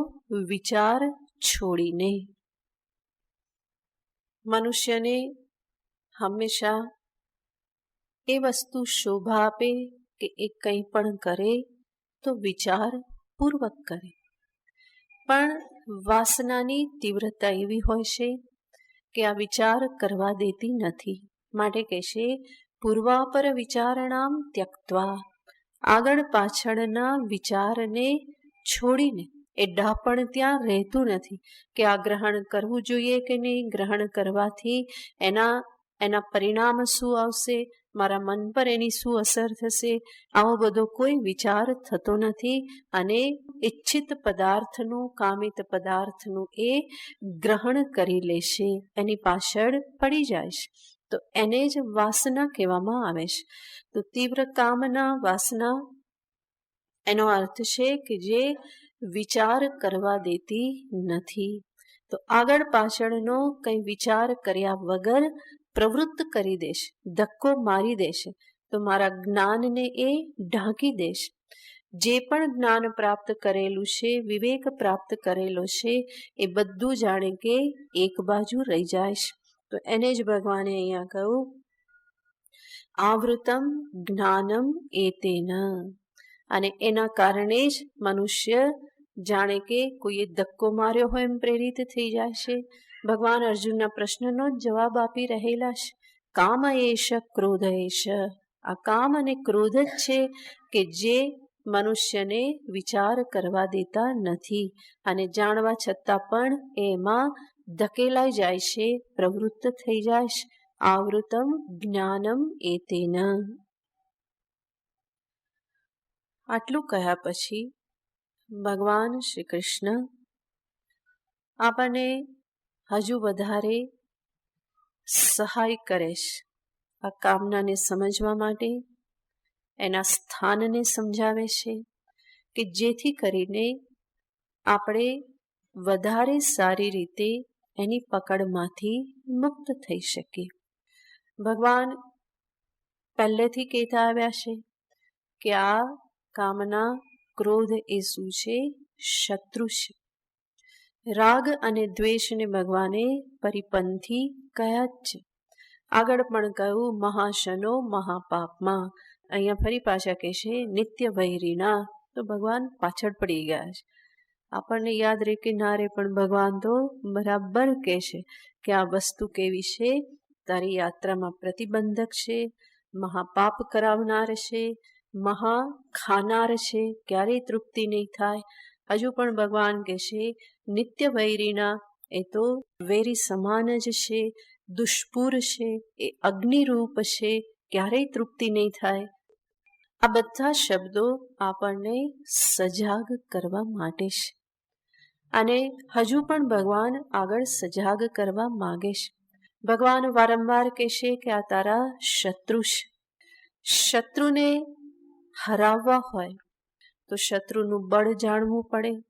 વિચાર છોડીને. મનુષ્યને હંમેશા એ વસ્તુ શોભા આપે કે એ કંઈ પણ કરે તો વિચાર પૂર્વક કરે. પણ વાસનાની તીવ્રતા એવી હોય છે કે આ વિચાર કરવા દેતી નથી. માટે કહેશે પૂર્વાપર વિચારણામ ત્યક્ત્વા. આગળ પાછળના વિચારને છોડીને. એ ડાપણ ત્યાં રહેતું નથી કે આ ગ્રહણ કરવું જોઈએ કે નહીં, ગ્રહણ કરવાથી એના પરિણામ શું આવશે, મારા મન પર એની શું અસર થશે, આવો બધો કોઈ વિચાર થતો નથી. અને ઈચ્છિત પદાર્થનું, કામિત પદાર્થનું એ ગ્રહણ કરી લેશે, એની પાછળ પડી જાય છે. તો એને જ વાસના કહેવામાં આવે છે. તો તીવ્ર કામના વાસના એનો અર્થ છે કે જે વિચાર કરવા દેતી નથી. તો આગળ પાછળનો કંઈ વિચાર કર્યા વગર પ્રવૃત્ત કરી દેશે, ધક્કો મારી દેશે, તો મારા જ્ઞાનને એ ઢાંકી દેશે. જે પણ જ્ઞાન પ્રાપ્ત કરેલું છે, વિવેક પ્રાપ્ત કરેલો છે, એ બધું જાણે કે એક બાજુ રહી જાય છે. તો એને જ ભગવાને અહીંયા કહ્યું, આવૃતમ જ્ઞાનમ એતેન. અને એના કારણે જ મનુષ્ય જાણે કે કોઈએ ધક્કો માર્યો હોય એમ પ્રેરિત થઈ જાય છે. ભગવાન અર્જુનના પ્રશ્નનો જ જવાબ આપી રહેલા છે. કામ એશ ક્રોધ એશ. આ કામ અને ક્રોધ જ છે કે જે મનુષ્યને વિચાર કરવા દેતા નથી, અને જાણવા છતાં પણ એમાં ધકેલાઈ જાય છે, પ્રવૃત્ત થઈ જાય છે. આવૃતમ જ્ઞાનમ એતેન. આટલું કહ્યા પછી ભગવાન શ્રી કૃષ્ણ આપણને હજુ વધારે સહાય કરે છે આ કામનાને સમજવા માટે. એના સ્થાનને સમજાવે છે કે જેથી કરીને આપણે વધારે સારી રીતે એની પકડમાંથી મુક્ત થઈ શકીએ. ભગવાન પહેલેથી કહેતા આવ્યા છે કે આ કામના ક્રોધ એ શું છે? શત્રુ છે. રાગ અને દ્વેષને ભગવાને પરિપંથી કહ્યા જ છે. આગળ પણ કહ્યું મહાશનો મહાપાપમાં. અહીંયા ફરી પાછા કહેશે નિત્ય વૈરીના. તો ભગવાન પાછળ પડી ગયા છે. આપણને યાદ રહે કે ના રહે, પણ ભગવાન તો બરાબર કહે છે કે આ વસ્તુ કેવી છે? તારી યાત્રામાં પ્રતિબંધક છે, મહાપાપ કરાવનાર છે, મહા ખાનાર છે, ક્યારેય તૃપ્તિ નહીં થાય. હજુ પણ ભગવાન કહેશે નિત્ય વૈરીના, એ તો વેરી સમાન જ છે, દુષ્પુર છે, એ અગ્નિરૂપ છે, ક્યારેય તૃપ્તિ નહીં થાય. આ બધા શબ્દો આપણને સજાગ કરવા માટે છે, અને હજુ પણ ભગવાન આગળ સજાગ કરવા માગે છે. ભગવાન વારંવાર કહેશે કે આ તારા શત્રુ છે. શત્રુને હરાવવા હોય તો શત્રુનું બળ જાણવું પડે,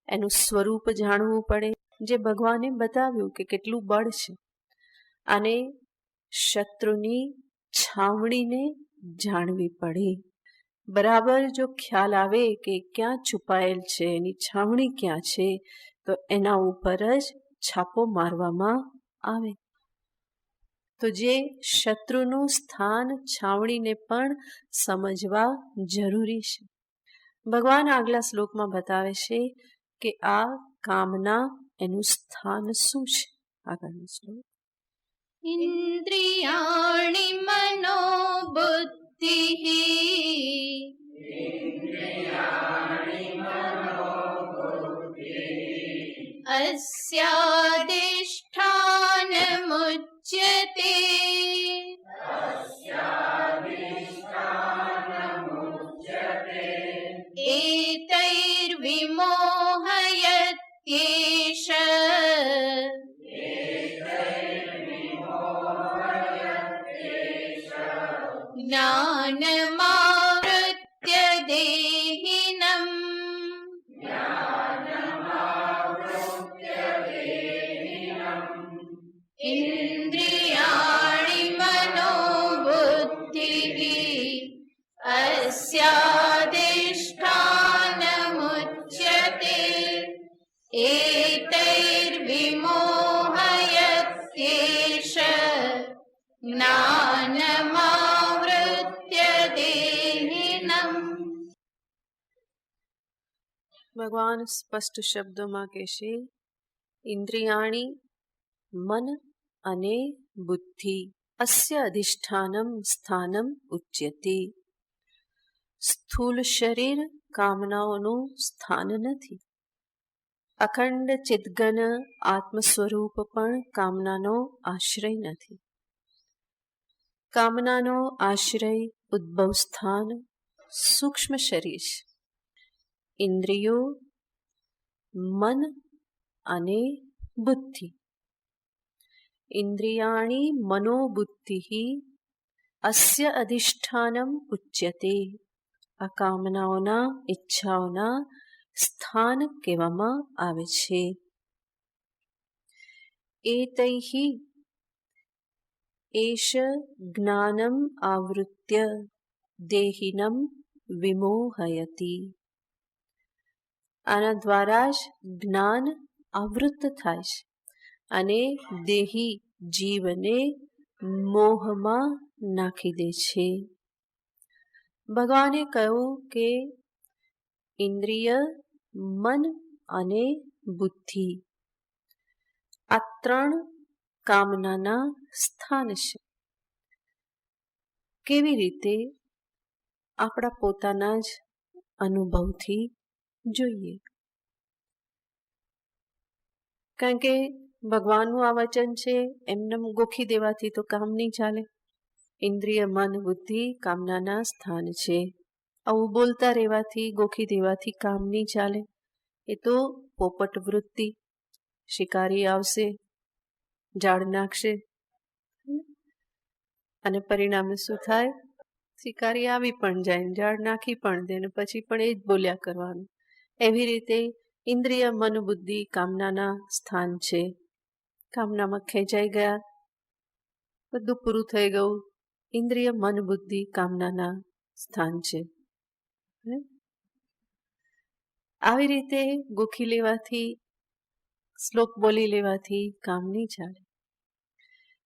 એનું સ્વરૂપ જાણવું પડે, જે ભગવાને બતાવ્યું કે કેટલું બળ છે. અને શત્રુની છાવણીને જાણવી પડે. બરાબર જો ખ્યાલ આવે કે ક્યાં છુપાયેલ છે, એની છાવણી ક્યાં છે, તો એના ઉપર જ છાપો મારવામાં આવે. તો જે શત્રુનું સ્થાન, છાવણીને પણ સમજવા જરૂરી છે. ભગવાન આગલા શ્લોકમાં બતાવે છે કે આ કામના એનું સ્થાન શું છે. આગળનો શ્લોક. ઇન્દ્રિયાણિ મનો બુદ્ધિઃ અસ્યાધિષ્ઠાનમુચ્યતે एतैर्विमोहयत्येष ज्ञानमावृत्य देहिनम् इन्द्रियाणि मनो बुद्धिः अस्याधिष्ठानमुच्यते एतैर्विमोहयत्येष જ્ઞાનમાવૃત્ય દેહિનમ. ભગવાન સ્પષ્ટ શબ્દોમાં કહેશે ઇન્દ્રિયાણી, મન અને બુદ્ધિ, અસ્ય અધિષ્ઠાનમ સ્થાનમ ઉચ્યતે. સ્થૂલ શરીર કામનાઓનું સ્થાન નથી. અખંડ ચિદઘન આત્મ સ્વરૂપ પણ કામનાનો આશ્રય નથી. કામનાનો આશ્રય, ઉદ્ભવ સ્થાન સૂક્ષ્મ શરીર છે. ઇન્દ્રિયો, મન અને બુદ્ધિ. ઇન્દ્રિયાણી મનોબુદ્ધિ અસ્ય અધિષ્ઠાનમ ઉચ્યતે. આ કામનાઓના, ઈચ્છાઓના સ્થાન કહેવામાં આવે છે. એતૈઃ એષ જ્ઞાનમ આવૃત્ય દેહિનમ વિમોહયતિ. આના દ્વારા જ જ્ઞાન આવૃત્ત થાય છે અને દેહી જીવને મોહમાં નાખી દે છે. ભગવાને કહ્યું કે ઇન્દ્રિય, મન અને બુદ્ધિ આ ત્રણ કામનાના સ્થાન છે. કેવી રીતે? આપણા પોતાના જ અનુભવથી જોઈએ. કારણ કે ભગવાનનું આ વચન છે, એમને ગોખી દેવાથી તો કામ નહીં ચાલે. ઇન્દ્રિય, મન, બુદ્ધિ કામનાના સ્થાન છે. આવું બોલતા રહેવાથી, ગોખી દેવાથી કામ નહીં ચાલે. એ તો પોપટ વૃત્તિ. શિકારી આવશે, ઝાડ નાખશે અને પરિણામે શું થાય? શિકારી આવી પણ જાય, ઝાડ નાખી પણ દે ને પછી પણ એ જ બોલ્યા કરવાનું. એવી રીતે ઇન્દ્રિય, મન, બુદ્ધિ કામનાના સ્થાન છે. કામનામાં ખેંચાઈ ગયા, બધું પૂરું થઈ ગયું. ઇન્દ્રિય, મન, બુદ્ધિ કામનાના સ્થાન છે. આવી રીતે ગોખી લેવાથી, શ્લોક બોલી લેવાથી કામ નહીં ચાલે.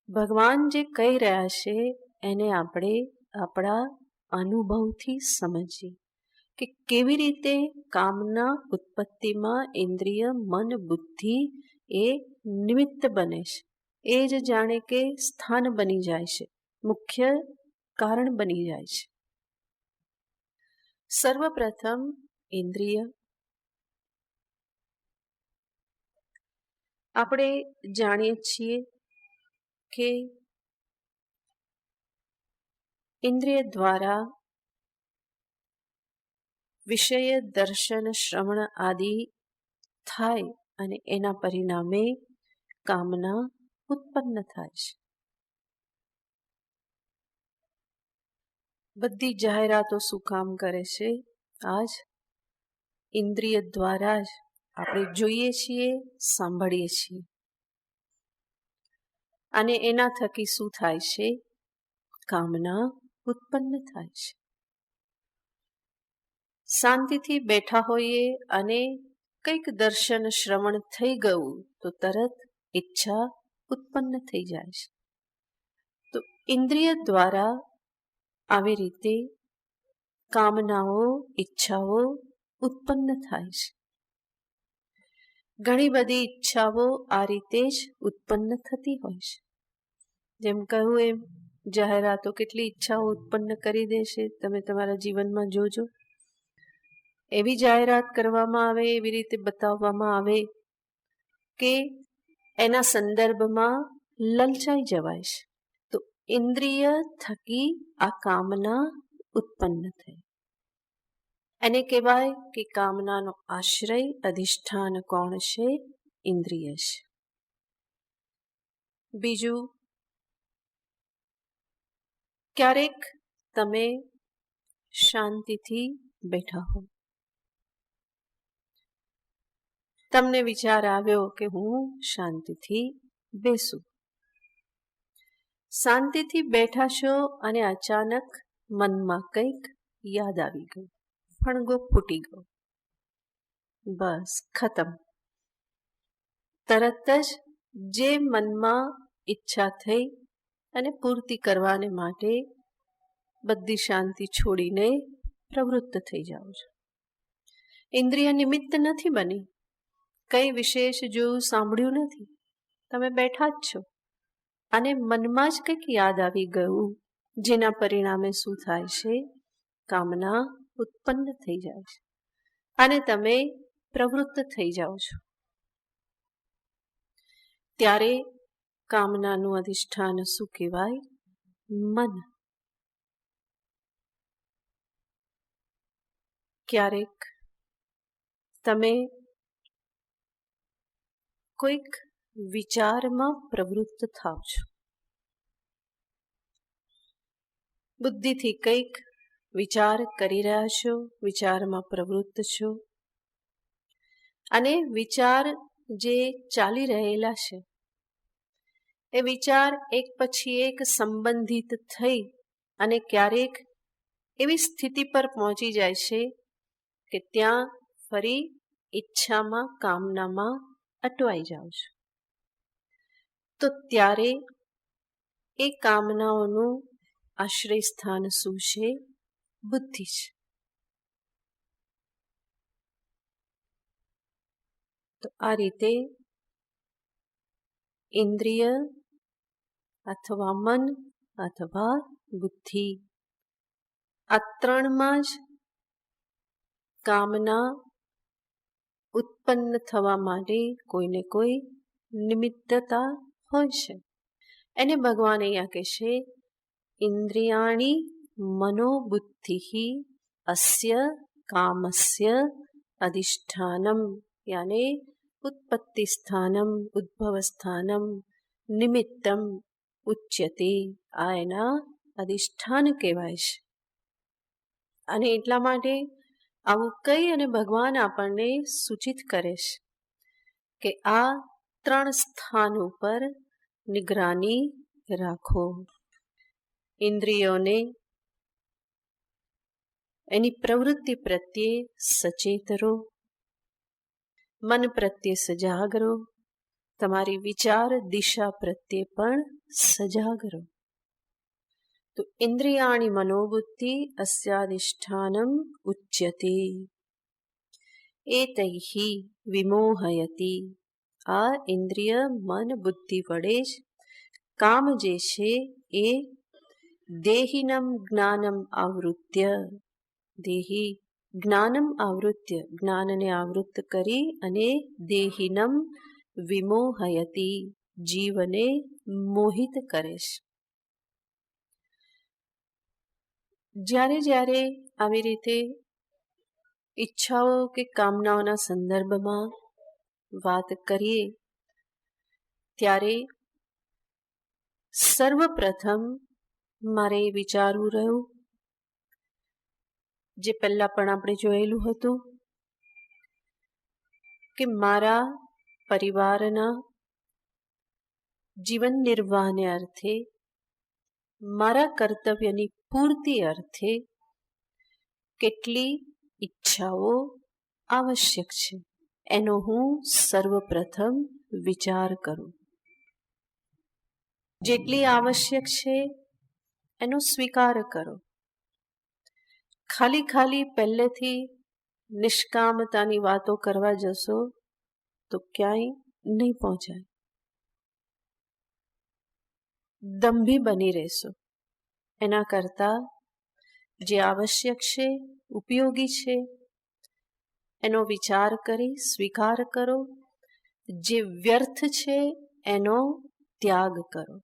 ભગવાન જે કહી રહ્યા છે એને આપણે આપણા અનુભવથી સમજીએ કે કેવી રીતે કામના ઉત્પત્તિમાં ઇન્દ્રિય, મન, બુદ્ધિ એ નિમિત્ત બને છે. એ જ જાણે કે સ્થાન બની જાય છે, મુખ્ય કારણ બની જાય છે. સર્વપ્રથમ ઇન્દ્રિય. આપણે જાણીએ છીએ કે ઇન્દ્રિય દ્વારા વિષય દર્શન, શ્રવણ આદિ થાય અને એના પરિણામે કામના ઉત્પન્ન થાય છે. બધી જાહેરાતો શું કામ કરે છે? આજ ઇન્દ્રિય દ્વારા જ આપણે જોઈએ છીએ, સાંભળીએ છીએ અને એના થકી શું થાય છે? કામના ઉત્પન્ન થાય છે. શાંતિથી બેઠા હોઈએ અને કંઈક દર્શન, શ્રવણ થઈ ગયું તો તરત ઈચ્છા ઉત્પન્ન થઈ જાય છે. તો ઇન્દ્રિય દ્વારા આવી રીતે કામનાઓ, ઈચ્છાઓ ઉત્પન્ન થાય છે. ઘણી બધી ઈચ્છાઓ આ રીતે જ ઉત્પન્ન થતી હોય છે. જેમ કહ્યું એમ જાહેરાતો કેટલી ઈચ્છાઓ ઉત્પન્ન કરી દેશે, તમે તમારા જીવનમાં જોજો. એવી જાહેરાત કરવામાં આવે, એવી રીતે બતાવવામાં આવે કે એના સંદર્ભમાં લલચાઈ જવાય છે. તો ઇન્દ્રિય થકી આ કામના ઉત્પન્ન થઈ. એને કહેવાય કે કામનાનો આશ્રય, અધિષ્ઠાન કોણ છે? ઇન્દ્રિય છે. બીજું, ક્યારેક તમે શાંતિથી બેઠા હો, તમને વિચાર આવ્યો કે હું શાંતિથી બેસું. શાંતિથી બેઠા છો અને અચાનક મનમાં કંઈક યાદ આવી ગયું, ફણગો ફૂટી ગયો, બસ ખતમ. તરત જ જે મનમાં ઈચ્છા થઈ અને પૂર્તિ કરવાને માટે બધી શાંતિ છોડીને પ્રવૃત્ત થઈ જાઓ છો. ઇન્દ્રિય નિમિત્ત નથી બની, કંઈ વિશેષ જોયું, સાંભળ્યું નથી. તમે બેઠા જ છો અને મનમાં જ કંઈક યાદ આવી ગયું, જેના પરિણામે શું થાય છે? કામના ઉત્પન્ન થઈ જાય છે અને તમે પ્રવૃત્ત થઈ જાઓ છો. ત્યારે કામનાનું અધિષ્ઠાન શું કહેવાય? મન. ક્યારેક તમે કોઈક વિચારમાં પ્રવૃત્ત થાવ છો. બુદ્ધિથી કંઈક વિચાર કરી રહ્યા છો, વિચારમાં પ્રવૃત્ત છો, અને વિચાર જે ચાલી રહેલા છે એ વિચાર એક પછી એક સંબંધિત થઈ અને ક્યારેક એવી સ્થિતિ પર પહોંચી જાય છે કે ત્યાં ફરી ઈચ્છામાં, કામનામાં અટવાઈ જાઓ છો. તો ત્યારે એ કામનાઓનું આશ્રય સ્થાન શું છે? બુદ્ધિ છે. તો આ રીતે ઇન્દ્રિય અથવા મન અથવા બુદ્ધિ, આ ત્રણમાં જ કામના ઉત્પન્ન થવા માટે કોઈને કોઈ નિમિત્તતા હોય છે. એને ભગવાન અહીંયા કહેશે, ઇન્દ્રિયાણી મનોબુદ્ધિ અસ્ય કામસ્ય અધિષ્ઠાનમ, યાને ઉત્પત્તિ સ્થાનમ, ઉદ્ભવ સ્થાનમ, નિમિત્તમ ઉચ્યતે. આ એના અધિષ્ઠાન કહેવાય છે. અને એટલા માટે આવું કહી અને ભગવાન આપણને સૂચિત કરે છે કે આ ત્રણ સ્થાન ઉપર નિગરાની રાખો. ઇન્દ્રિયોને એની પ્રવૃત્તિ પ્રત્યે સચેત રહો, મન પ્રત્યે સજાગ રહો, તમારી વિચાર દિશા પ્રત્યે પણ સજાગ રહો. તો ઇન્દ્રિયાણી મનોબુદ્ધિ અસ્યાધિષ્ઠાનમ ઉચ્યતે એતૈહિ વિમોહયતિ. આ ઇન્દ્રિય મન બુદ્ધિ વડે જ કામ જે છે એ દેહિનમ જ્ઞાનમ આવૃત્ય, દેહી જ્ઞાનમ આવૃત્ય, જ્ઞાનને આવૃત્ત કરી અને દેહિનમ વિમોહયતિ, જીવને મોહિત કરે છે. જ્યારે જ્યારે આવી રીતે ઈચ્છાઓ કે કામનાઓના સંદર્ભમાં વાત કરીએ ત્યારે સર્વપ્રથમ મારે વિચારવું રહ્યું, જે પહેલા પણ આપણે જોયેલું હતું, કે મારા પરિવારના જીવન નિર્વાહને અર્થે, મારા કર્તવ્યની પૂર્તિ અર્થે કેટલી ઈચ્છાઓ આવશ્યક છે એનો હું સર્વપ્રથમ વિચાર કરું. જેટલી આવશ્યક છે એનો સ્વીકાર કરો. ખાલી પહેલેથી નિષ્કામતાની વાતો કરવા જશો તો ક્યાંય નહીં પહોંચાય. દંભી બની રહેશો. એના કરતાં જે આવશ્યક છે, ઉપયોગી છે, એનો વિચાર કરી સ્વીકાર કરો. જે વ્યર્થ છે એનો ત્યાગ કરો.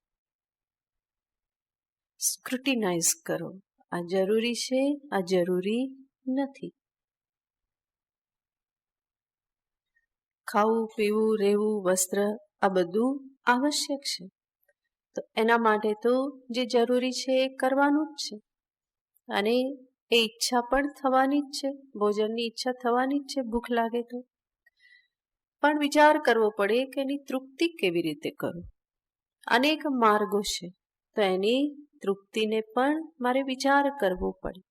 સ્ક્રુટિનાઇઝ કરો. આ જરૂરી છે, આ જરૂરી નથી. ખાવું, પીવું, રહેવું, વસ્ત્ર, આ બધું આવશ્યક છે. તો એના માટે તો જે જરૂરી છે એ કરવાનું જ છે. અને એ ઈચ્છા પણ થવાની જ છે. ભોજનની ઈચ્છા થવાની જ છે, ભૂખ લાગે તો. પણ વિચાર કરવો પડે કે એની તૃપ્તિ કેવી રીતે કરું. અનેક માર્ગો છે, તો એની તૃપ્તિને પણ મારે વિચાર કરવો પડે.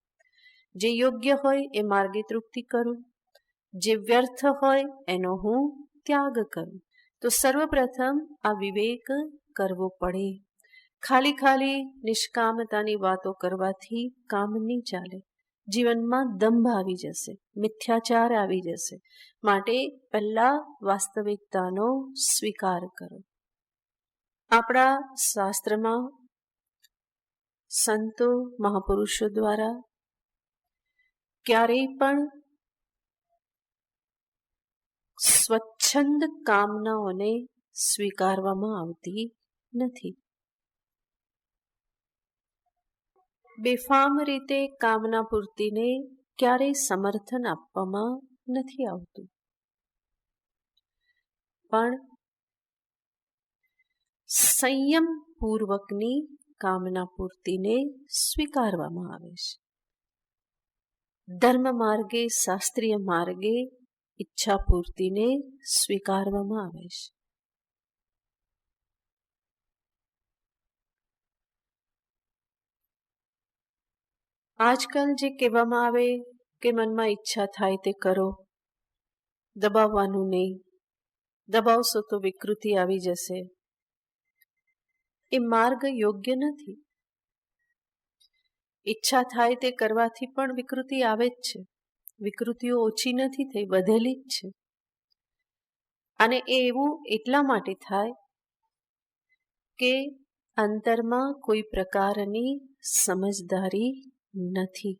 જે યોગ્ય હોય એ માર્ગે તૃપ્તિ કરું, જે વ્યર્થ હોય એનો હું ત્યાગ કરું. તો સર્વપ્રથમ આ વિવેક કરવો પડે. ખાલી નિષ્કામતાની વાતો કરવાથી કામ નહીં ચાલે. જીવનમાં દંભ આવી જશે, મિથ્યાચાર આવી જશે. માટે પહેલા વાસ્તવિકતાનો સ્વીકાર કરો. આપણા શાસ્ત્રમાં સંતો મહાપુરુષો દ્વારા ક્યારેય પણ સ્વચ્છંદ કામનાઓને સ્વીકારવામાં આવતી નથી. બેફામ રીતે કામના પૂર્તિને ક્યારેય સમર્થન આપવામાં નથી આવતું. પણ સંયમ પૂર્વકની કામના પૂર્તિને સ્વીકારવામાં આવે છે. ધર્મ માર્ગે, શાસ્ત્રીય માર્ગે ઈચ્છા પૂર્તિને સ્વીકારવામાં આવે છે. આજકાલ જે કહેવામાં આવે કે મનમાં ઈચ્છા થાય તે કરો, દબાવવાનું નહીં, દબાવશો તો વિકૃતિ આવી જશે, એ માર્ગ યોગ્ય નથી. ઈચ્છા થાય તે કરવાથી પણ વિકૃતિ આવે જ છે. વિકૃતિઓ ઓછી નથી થઈ, વધેલી જ છે. અને એ એવું એટલા માટે થાય કે અંતરમાં કોઈ પ્રકારની સમજદારી નથી.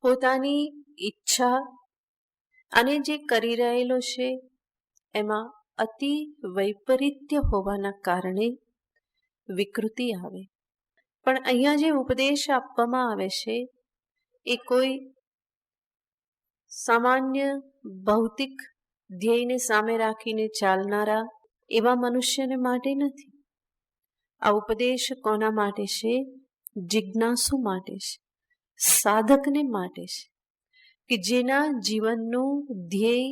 પોતાની ઈચ્છા અને જે કરી રહેલો છે એમાં અતિ વૈપરીત્ય હોવાના કારણે વિકૃતિ આવે. પણ અહીંયા જે ઉપદેશ આપવામાં આવે છે એ કોઈ સામાન્ય ભૌતિક ધ્યેયને સામે રાખીને ચાલનારા એવા મનુષ્યને માટે નથી. આ ઉપદેશ કોના માટે છે? જિજ્ઞાસુ માટે છે, સાધકને માટે છે, કે જેના જીવનનું ધ્યેય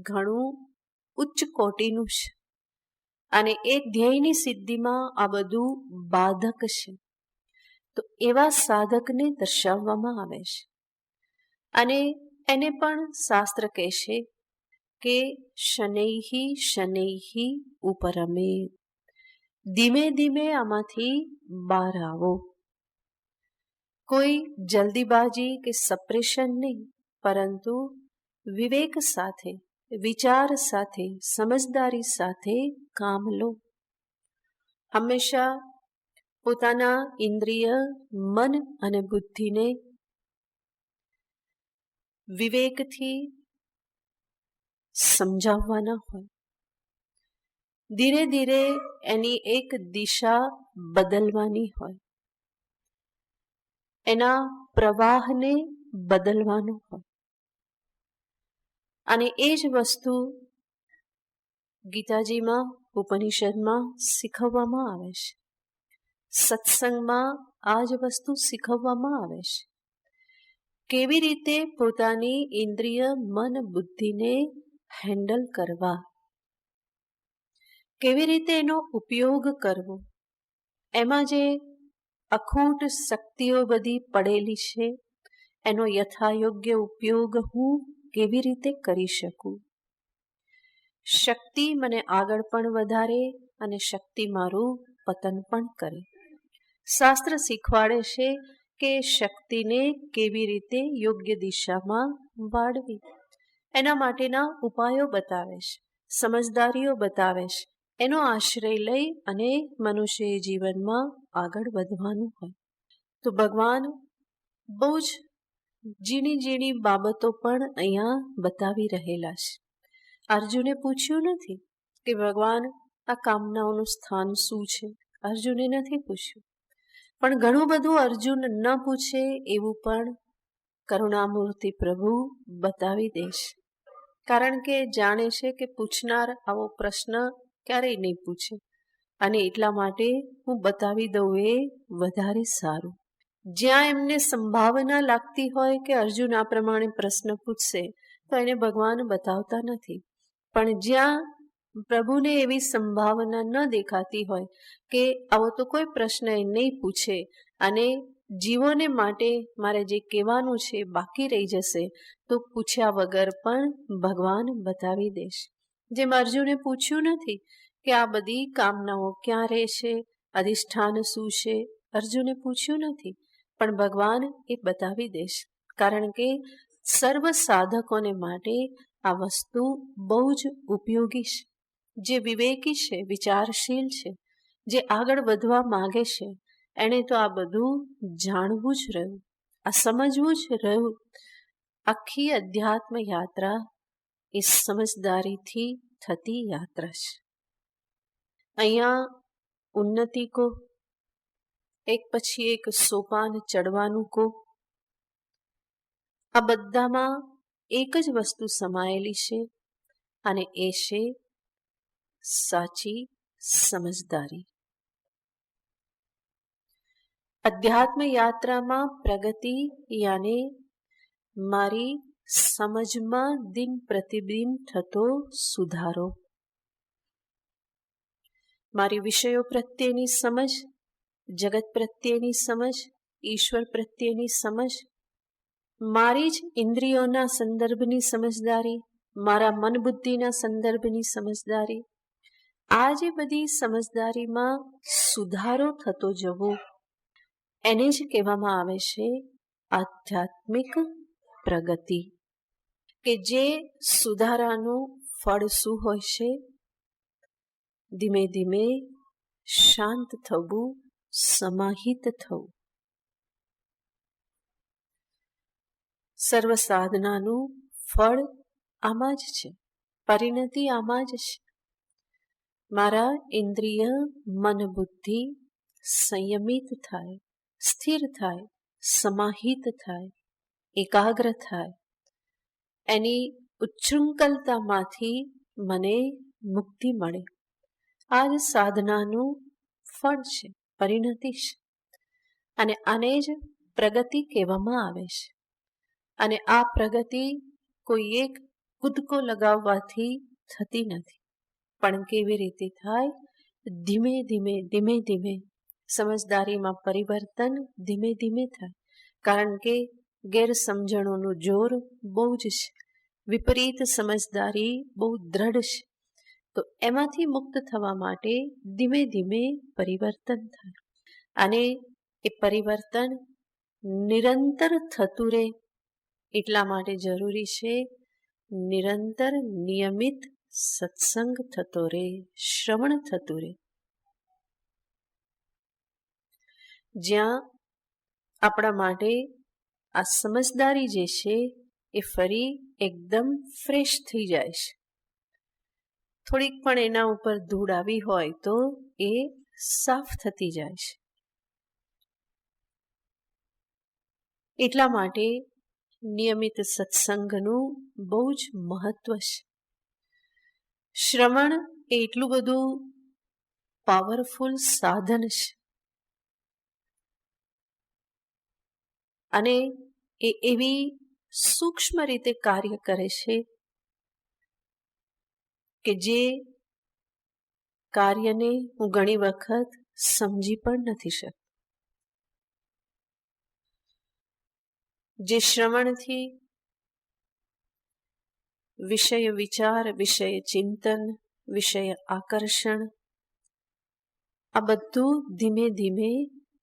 ઘણું ઉચ્ચ કોટીનું છે અને એ ધ્યેયની સિદ્ધિમાં આ બધું બાધક છે. તો એવા સાધકને દર્શાવવામાં આવે છે. અને એને પણ શાસ્ત્ર કહેશે કે શનૈહી શનૈહી ઉપરમે, ધીમે ધીમે આમાંથી બહાર આવો. કોઈ જલ્દીબાજી કે સપ્રેશન નહીં, પરંતુ વિવેક સાથે, વિચાર સાથે, સમજદારી સાથે કામ લો. હંમેશા પોતાના ઇન્દ્રિય, મન અને બુદ્ધિને વિવેકથી સમજાવવાના હોય. ધીરે ધીરે એની એક દિશા બદલવાની હોય, એના પ્રવાહને બદલવાનું હોય. અને એ જ વસ્તુ ગીતાજીમાં, ઉપનિષદમાં શીખવવામાં આવે છે. સત્સંગમાં આ જ વસ્તુ શીખવવામાં આવે છે. કેવી રીતે પોતાની ઇન્દ્રિય, મન, બુદ્ધિને હેન્ડલ કરવા, કેવી રીતે એનો ઉપયોગ કરવો. એમાં જે અખૂટ શક્તિઓ બધી પડેલી છે એનો યથાયોગ્ય ઉપયોગ હું કેવી રીતે કરી શકું. શક્તિ મને આગળ પણ વધારે અને શક્તિ મારું પતન પણ કરે. શાસ્ત્ર શીખવાડે છે કે શક્તિને કેવી રીતે યોગ્ય દિશામાં વાળવી. એના માટેના ઉપાયો બતાવે છે, સમજદારીઓ બતાવે છે. એનો આશ્રય લઈ અને મનુષ્ય જીવનમાં આગળ વધવાનું હોય. તો ભગવાન બહુ જ ઝીણી ઝીણી બાબતો પણ અહીંયા બતાવી રહેલા છે. અર્જુને પૂછ્યું નથી કે ભગવાન આ કામનાઓનું સ્થાન શું છે, અર્જુને નથી પૂછ્યું. પણ ઘણું બધું અર્જુન ન પૂછે એવું પણ કરુણામૂર્તિ પ્રભુ બતાવી દેશે. કારણ કે જાણે છે કે પૂછનાર આવો પ્રશ્ન ક્યારેય નહીં પૂછે અને એટલા માટે હું બતાવી દઉં એ વધારે સારું. જ્યાં એમને સંભાવના લાગતી હોય કે અર્જુન આ પ્રમાણે પ્રશ્ન પૂછશે તો એને ભગવાન બતાવતા નથી. પણ જ્યાં પ્રભુને એવી સંભાવના ન દેખાતી હોય કે આવો તો કોઈ પ્રશ્ન એ નહીં પૂછે અને જીવોને માટે મારે જે કહેવાનું છે બાકી રહી જશે, તો પૂછ્યા વગર પણ ભગવાન બતાવી દેશે. જેમ અર્જુને પૂછ્યું નથી કે આ બધી કામનાઓ ક્યાં રહેશે, અધિષ્ઠાન શું છે, અર્જુને પૂછ્યું નથી. પણ ભગવાન એ બતાવી દેશે. કારણ કે સર્વ સાધકોને માટે આ વસ્તુ બહુ જ ઉપયોગી છે. જે વિવેકી છે, વિચારશીલ છે, જે આગળ વધવા માગે છે, એણે તો આ બધું જાણવું જ રહ્યું, આ સમજવું જ રહ્યું. આખી અધ્યાત્મ યાત્રા એ સમજદારીથી થતી યાત્રા છે. અહીંયા ઉન્નતિ કો, એક પછી એક સોપાન ચડવાનું કો, આ બધામાં એક જ વસ્તુ સમાયેલી છે અને એ છે સાચી સમજદારી. અધ્યાત્મ યાત્રામાં પ્રગતિ યાને મારી સમજમાં દિન પ્રતિદિન થતો સુધારો. મારી વિષયો પ્રત્યેની સમજ, જગત પ્રત્યેની સમજ, ઈશ્વર પ્રત્યેની સમજ, મારી જ ઇન્દ્રિયોના સંદર્ભની સમજદારી, મારા મન બુદ્ધિના સંદર્ભની સમજદારી, આ જે બધી સમજદારીમાં સુધારો થતો જવો, એને જ કહેવામાં આવે છે આધ્યાત્મિક પ્રગતિ. કે જે સુધારાનું ફળ શું હોય છે? ધીમે ધીમે શાંત થવું, સમાહિત થવું. સર્વ સાધનાનું ફળ આમાં જ છે, પરિણતિ આમાં જ છે. મારા ઇન્દ્રિય મન બુદ્ધિ સંયમિત થાય, સ્થિર થાય, સમાહિત થાય, એકાગ્ર થાય, એની ઉચ્છૃંખલતામાંથી મને મુક્તિ મળે. આ જ સાધનાનું ફળ છે, પરિણતિ છે. અને આને જ પ્રગતિ કહેવામાં આવે છે. અને આ પ્રગતિ કોઈ એક કૂદકો લગાવવાથી થતી નથી, પણ કેવી રીતે થાય? ધીમે ધીમે ધીમે ધીમે સમજદારીમાં પરિવર્તન ધીમે ધીમે થાય. કારણ કે ગેરસમજણોનું જોર બહુ જ છે, વિપરીત સમજદારી બહુ દ્રઢ છે. તો એમાંથી મુક્ત થવા માટે ધીમે ધીમે પરિવર્તન થાય. અને એ પરિવર્તન નિરંતર થતું રહે, એટલા માટે જરૂરી છે નિરંતર નિયમિત સત્સંગ થતો રહે, શ્રવણ થતું રહે. જ્યાં આપણા માટે આ સમજદારી જે છે એ ફરી એકદમ ફ્રેશ થઈ જાય છે. થોડીક પણ એના ઉપર ધૂળ આવી હોય તો એ સાફ થતી જાય છે. એટલા માટે નિયમિત સત્સંગનું બહુ જ મહત્વ છે. શ્રવણ એ એટલું બધું પાવરફુલ સાધન છે. અને એ એવી સૂક્ષ્મ રીતે કાર્ય કરે છે કે જે કાર્યને હું ઘણી વખત સમજી પણ નથી શકતી. જે શ્રવણથી વિષય વિચાર, વિષય ચિંતન, વિષય આકર્ષણ, આ બધું ધીમે ધીમે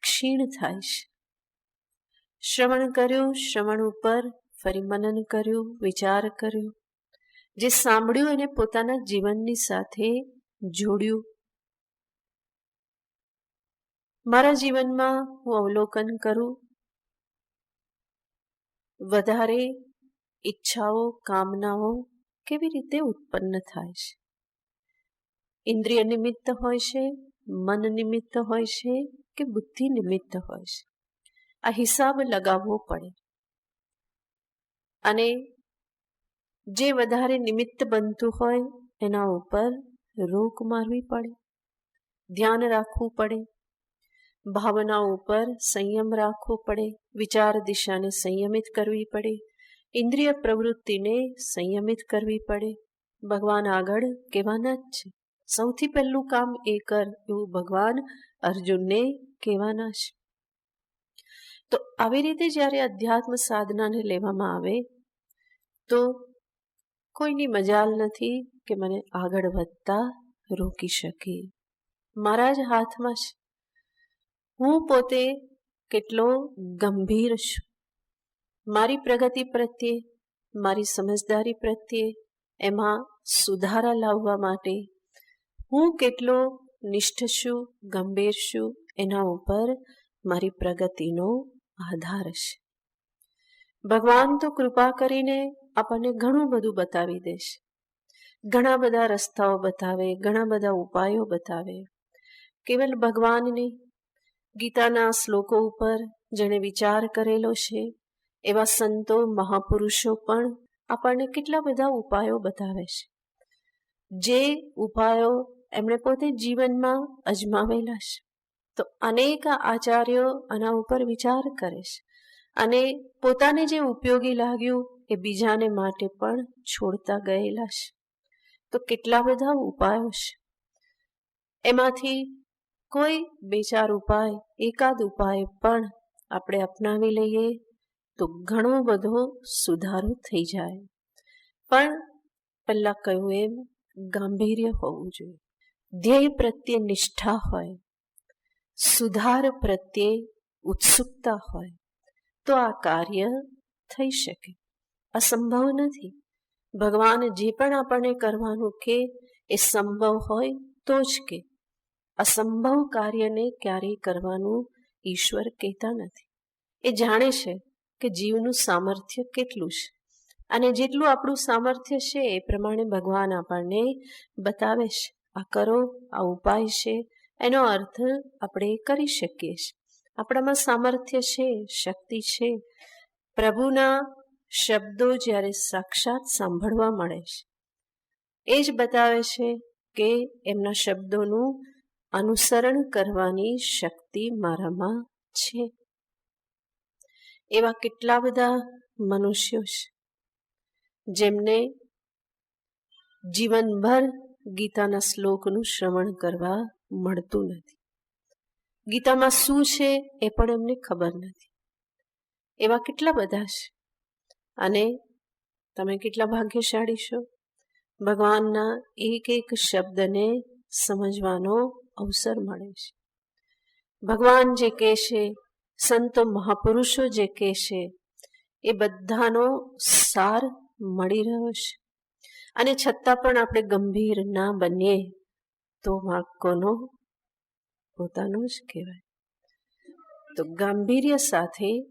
ક્ષીણ થાય છે. શ્રવણ કર્યું, શ્રવણ ઉપર ફરી મનન કર્યું, વિચાર કર્યો, જે સાંભળ્યું એને પોતાના જીવનની સાથે જોડ્યું. મારા જીવનમાં હું અવલોકન કરું, વધારે ઈચ્છાઓ, કામનાઓ કેવી રીતે ઉત્પન્ન થાય છે. ઇન્દ્રિય નિમિત્ત હોય છે, મન નિમિત્ત હોય છે કે બુદ્ધિ નિમિત્ત હોય છે. આ હિસાબ લગાવવો પડે. અને જે વધારે નિમિત્ત બનતું હોય એના ઉપર રોક મારવી પડે, ધ્યાન રાખવું પડે, ભાવનાઓ ઉપર સંયમ રાખવો પડે, વિચાર દિશાને સંયમિત કરવી પડે, ઇન્દ્રિય પ્રવૃત્તિને સંયમિત કરવી પડે. ભગવાન આગળ કહેવાના જ છે, સૌથી પહેલું કામ એ કર, એવું ભગવાન અર્જુનને કહેવાના છે. તો આવી રીતે જ્યારે અધ્યાત્મ સાધનાને લેવામાં આવે તો કોઈની મજાલ નથી કે મને આગળ વધતા રોકી શકે. મારા જ હાથમાં છે. હું પોતે કેટલો ગંભીર છું. મારી પ્રગતિ પ્રત્યે, મારી સમજદારી પ્રત્યે, એમાં સુધારા લાવવા માટે હું કેટલો નિષ્ઠ છું, ગંભીર છું, એના ઉપર મારી પ્રગતિનો આધાર છે. ભગવાન તો કૃપા કરીને આપણને ઘણું બધું બતાવી દેશે, ઘણા બધા રસ્તાઓ બતાવે, ઘણા બધા ઉપાયો બતાવે. કેવલ ભગવાનને ગીતાના શ્લોકો ઉપર જેણે વિચાર કરેલો છે એવા સંતો, મહાપુરુષો પણ આપણને કેટલા બધા ઉપાયો બતાવે છે. જે ઉપાયો એમણે પોતે જીવનમાં અજમાવેલા છે. તો અનેક આચાર્યો આના ઉપર વિચાર કરે છે અને પોતાને જે ઉપયોગી લાગ્યું એ બીજાને માટે પણ છોડતા ગયેલા છે. તો કેટલા બધા ઉપાયો છે, એમાંથી કોઈ બે ચાર ઉપાય, એકાદ ઉપાય પણ આપણે અપનાવી લઈએ તો ઘણો બધો સુધારો થઈ જાય. પણ પહેલા કહ્યું એમ ગાંભીર્ય હોવું જોઈએ, ધ્યેય પ્રત્યે નિષ્ઠા હોય, સુધાર પ્રત્યે ઉત્સુકતા હોય તો આ કાર્ય થઈ શકે. અસંભવ નથી. ભગવાન જે પણ આપણને કરવાનું કે એ સંભવ હોય તો જ કે. અસંભવ કાર્યને ક્યારેય કરવાનું ઈશ્વર કહેતા નથી. એ જાણે છે કે જીવનું સામર્થ્ય કેટલું છે અને જેટલું આપણું સામર્થ્ય છે એ પ્રમાણે ભગવાન આપણને બતાવે છે, આ કરો, આ ઉપાય છે, એનો અર્થ આપણે કરી શકીએ છીએ. આપણામાં સામર્થ્ય છે, શક્તિ છે. પ્રભુના શબ્દો જ્યારે સાક્ષાત સાંભળવા મળે છે એ જ બતાવે છે કે એમના શબ્દોનું અનુસરણ કરવાની શક્તિ મારામાં છે. એવા કેટલા બધા મનુષ્યો છે જેમને જીવનભર ગીતાના શ્લોકનું શ્રવણ કરવા મળતું નથી. ગીતામાં શું છે એ પણ એમને ખબર નથી. એવા કેટલા બધા છે અને તમે કેટલા ભાગ્યશાળી છો, ભગવાનના એક એક શબ્દને સમજવાનો અવસર મળે છે. ભગવાન જે કહે છે, સંતો મહાપુરુષો જે કહે છે એ બધાનો સાર મળી રહ્યો છે અને છતાં પણ આપણે ગંભીર ના બનીએ તો વાંક કોનો? પોતાનો જ કહેવાય. તો ગાંભીર્ય સાથે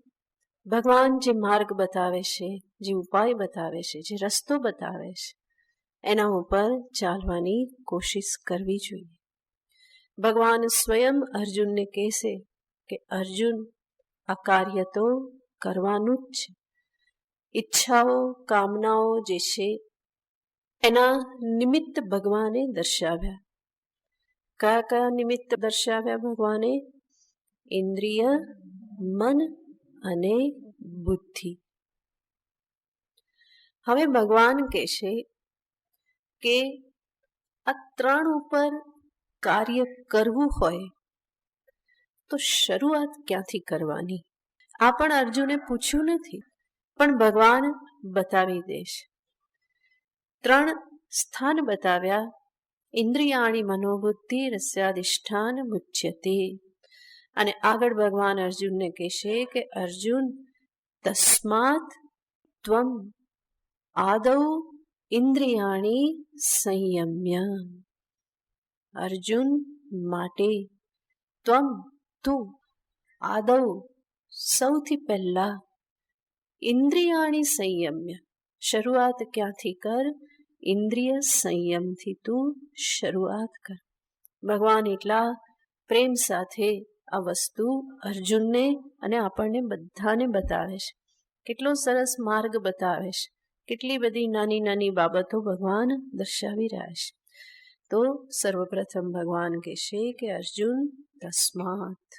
ભગવાન જે માર્ગ બતાવે છે, જે ઉપાય બતાવે છે, જે રસ્તો બતાવે છે એના ઉપર ચાલવાની કોશિશ કરવી જોઈએ. ભગવાન સ્વયં અર્જુનને કહેશે કે અર્જુન, આ કાર્ય તો કરવાનું જ છે. ઈચ્છાઓ, કામનાઓ જે છે એના નિમિત્ત ભગવાને દર્શાવ્યા. કયા કયા નિમિત્ત દર્શાવ્યા ભગવાને? ઇન્દ્રિય, મન અને બુદ્ધિ. હવે ભગવાન કહેશે કે આ ત્રણ ઉપર કાર્ય કરવું હોય તો શરૂઆત ક્યાંથી કરવાની? આ પણ અર્જુને પૂછ્યું નથી, પણ ભગવાન બતાવી દેશે. ત્રણ સ્થાન બતાવ્યા. ઇન્દ્રિયાણી મનોબુદ્ધિ રસ્યાધિષ્ઠાન મુચ્યતે. અને આગળ ભગવાન અર્જુનને કહેશે કે અર્જુન, તસ્માત ત્વમ આદૌ ઇન્દ્રિયાણી સંયમ્ય. અર્જુન માટે ત્વમ, તું, આદૌ સૌથી પહેલા, ઇન્દ્રિયાણી સંયમ્ય, શરૂઆત ક્યાંથી કર? ઇન્દ્રિય સંયમથી તું શરૂઆત કર. ભગવાન એટલા પ્રેમ સાથે આ વસ્તુ અર્જુનને અને આપણને બધાને બતાવે છે. કેટલો સરસ માર્ગ બતાવે છે. કેટલી બધી નાની નાની બાબતો ભગવાન દર્શાવી રહ્યા છે. તો સર્વપ્રથમ ભગવાન કહેશે કે અર્જુન, તસ્માત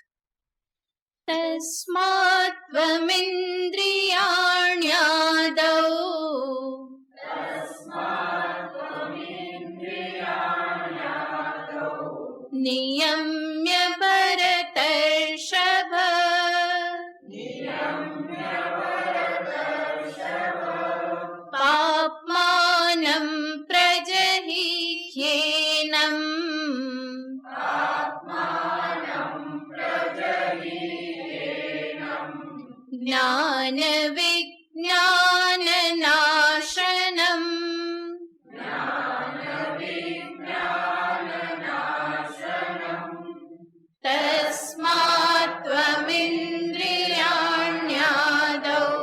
તસ્માત ત્વમિન્દ્રિયાણ્યાદૌ નિયમ્ય ભરતર્ષભ પાપ્માનં પ્રજહિહ્યેનં જ્ઞાન વિજ્ઞાનનાશનમ તસ્માત ત્વમિન્દ્રિયાણ્યાદૌ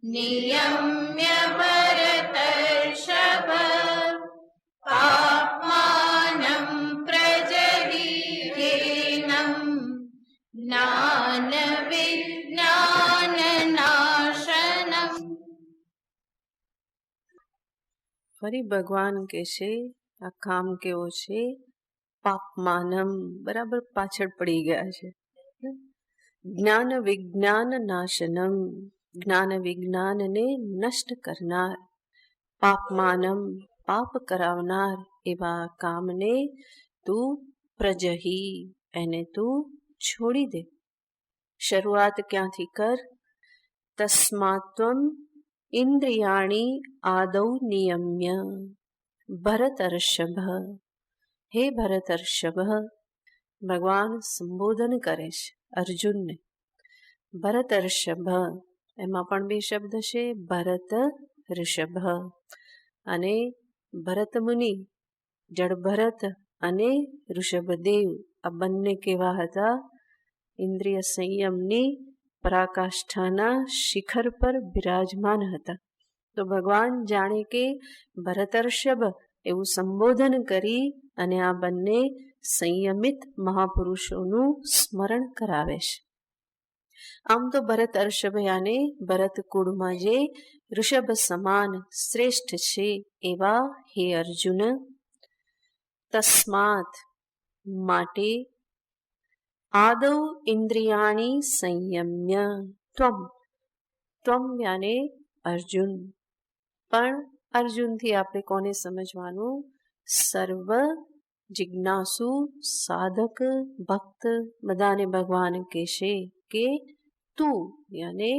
નિયમ્ય ભરતર્ષભ પાપ્માનં પ્રજહિહ્યેનં જ્ઞાન વિજ્ઞાનનાશનમ. ફરી ભગવાન કહેશે આ કામ કેવો છે? પાપમાનમ, બરાબર પાછળ પડી ગયા છે. જ્ઞાન વિજ્ઞાન નાશનમ, જ્ઞાન વિજ્ઞાનને નષ્ટ કરનાર, પાપમાનમ, પાપ કરાવનાર એવા કામને તું પ્રજહી, એને તું છોડી દે. શરૂઆત ક્યાંથી કર? તસ્માત્વમ ઇન્દ્રિયાણી આદૌ નિયમ્ય. ભરતર્ષભ, હે ભરતર્ષભ, ભગવાન સંબોધન કરે છે અર્જુનને. ભરતર્ષભ, એમાં પણ બે શબ્દ છે, ભરત ઋષભ. અને ભરત મુનિ, જળ ભરત અને ઋષભદેવ, આ બંને કેવા હતા? ઇન્દ્રિય સંયમની પરાકાષ્ઠાના શિખર પર બિરાજમાન હતા. તો ભગવાન જાણે કે ભરતર્ષભ એવું સંબોધન કરી અને આ બંને સંયમિત મહાપુરુષોનું સ્મરણ કરાવે છે. આમ તો ભરતર્ષભ યાને ભરત કુળમાં જે ઋષભ સમાન શ્રેષ્ઠ છે એવા હે અર્જુન, તસ્માત માટે, આદૌ ઇન્દ્રિયાણી સંયમ્ય, ત્વમ યાને અર્જુન. પણ અર્જુનથી આપણે કોને સમજવાનું? સર્વ જિજ્ઞાસુ સાધક ભક્ત બધાને ભગવાન કહેશે કે તું, યાને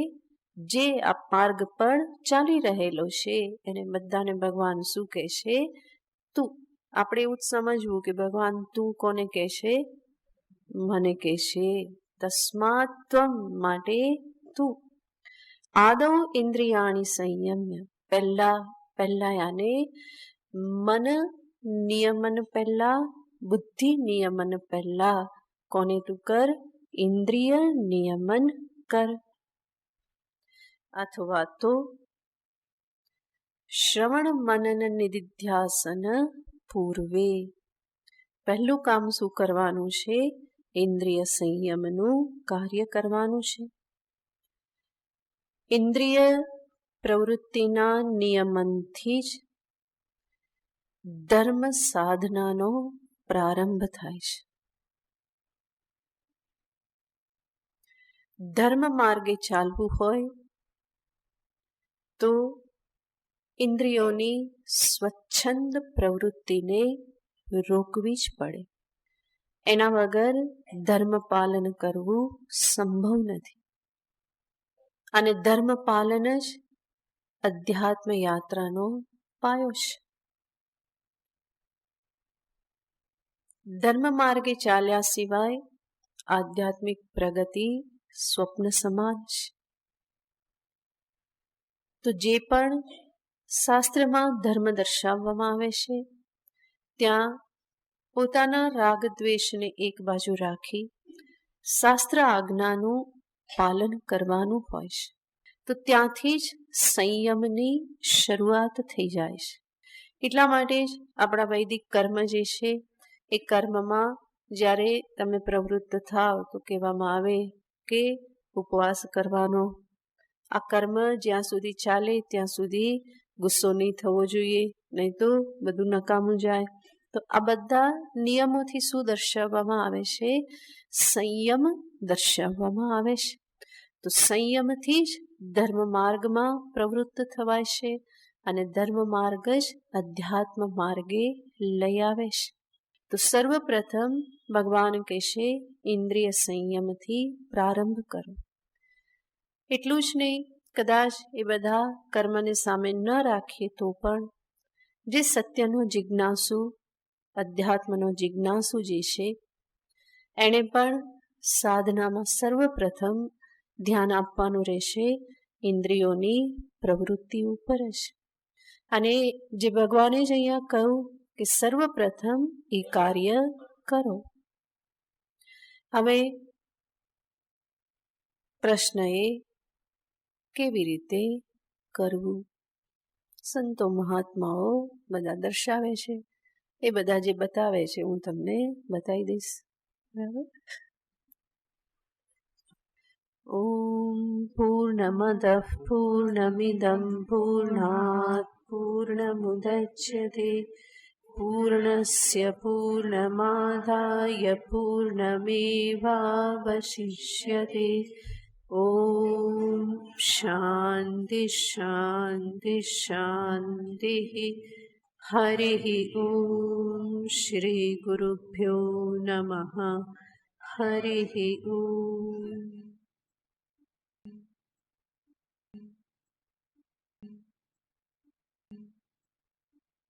જે આ માર્ગ પર ચાલી રહેલો છે એને બધાને ભગવાન શું કહેશે? તું. આપણે એવું જ સમજવું કે ભગવાન તું કોને કહેશે? મને કહેશે. તસ્માત ત્વમ, માટે તું. આદૌ ઇન્દ્રિયાણી સંયમ્ય, પહેલા યાને મન નિયમન પહેલા, બુદ્ધિ નિયમન પહેલા કોને તું કર? ઇન્દ્રિય નિયમન કર. અથવા તો શ્રવણ મનન નિધિધ્યાસન પૂર્વે, પહેલું કામ શું કરવાનું છે? ઇન્દ્રિય સંયમનું કાર્ય કરવાનું છે. ઇન્દ્રિય પ્રવૃત્તિના નિયમનથી જ ધર્મ સાધનાનો પ્રારંભ થાય છે. ધર્મ માર્ગે ચાલવું હોય તો ઇન્દ્રિયોની સ્વચ્છંદ પ્રવૃત્તિને રોકવી જ પડે. એના વગર ધર્મ પાલન કરવું સંભવ નથી. અને ધર્મ પાલન જ અધ્યાત્મ યાત્રાનો પાયો છે. ધર્મ માર્ગે ચાલ્યા સિવાય આધ્યાત્મિક પ્રગતિ સ્વપ્ન સમાન છે. તો જે પણ શાસ્ત્રમાં ધર્મ દર્શાવવામાં આવે છે ત્યાં પોતાના રાગ દ્વેષને એક બાજુ રાખી શાસ્ત્ર આજ્ઞાનું પાલન કરવાનું હોય છે. તો ત્યાંથી જ સંયમની શરૂઆત થઈ જાય છે. એટલા માટે જ આપણા વૈદિક કર્મ જે છે એ કર્મમાં જ્યારે તમે પ્રવૃત્ત થાવ તો કહેવામાં આવે કે ઉપવાસ કરવાનો. આ કર્મ જ્યાં સુધી ચાલે ત્યાં સુધી ગુસ્સો નહીં થવો જોઈએ, નહીં તો બધું નકામું જાય. તો આ બધા નિયમોથી શું દર્શાવવામાં આવે છે? સંયમ દર્શાવવામાં આવે છે. તો સંયમથી જ ધર્મ માર્ગમાં પ્રવૃત્ત થવાય છે અને ધર્મ માર્ગ જ અધ્યાત્મ માર્ગે લઈ આવે છે. તો સર્વપ્રથમ ભગવાન કહેશે ઇન્દ્રિય સંયમથી પ્રારંભ કરો. એટલું જ નહીં, કદાચ એ બધા કર્મને સામે ન રાખીએ તો પણ જે સત્યનો જિજ્ઞાસુ, અધ્યાત્મનો જિજ્ઞાસુ જે છે એણે પણ સાધનામાં સર્વપ્રથમ ધ્યાન આપવાનું રહેશે ઇન્દ્રિયોની પ્રવૃત્તિ ઉપર જ. અને જે ભગવાને જ અહીંયા કહ્યું કે સર્વપ્રથમ એ કાર્ય કરો. હવે પ્રશ્ન એ કેવી રીતે કરવું? સંતો મહાત્માઓ બધા દર્શાવે છે, એ બધા જે બતાવે છે હું તમને બતાવી દઈશ. બરાબર? ઓમ પૂર્ણમદઃ પૂર્ણમિદં પૂર્ણાત પૂર્ણમુદચ્યતે पूर्णस्य पूर्णमादाय पूर्णमेवावशिष्यते। ॐ शान्ति शान्ति शान्तिः। हरिः ॐ। श्रीगुरुभ्यो नमः। हरिः ॐ।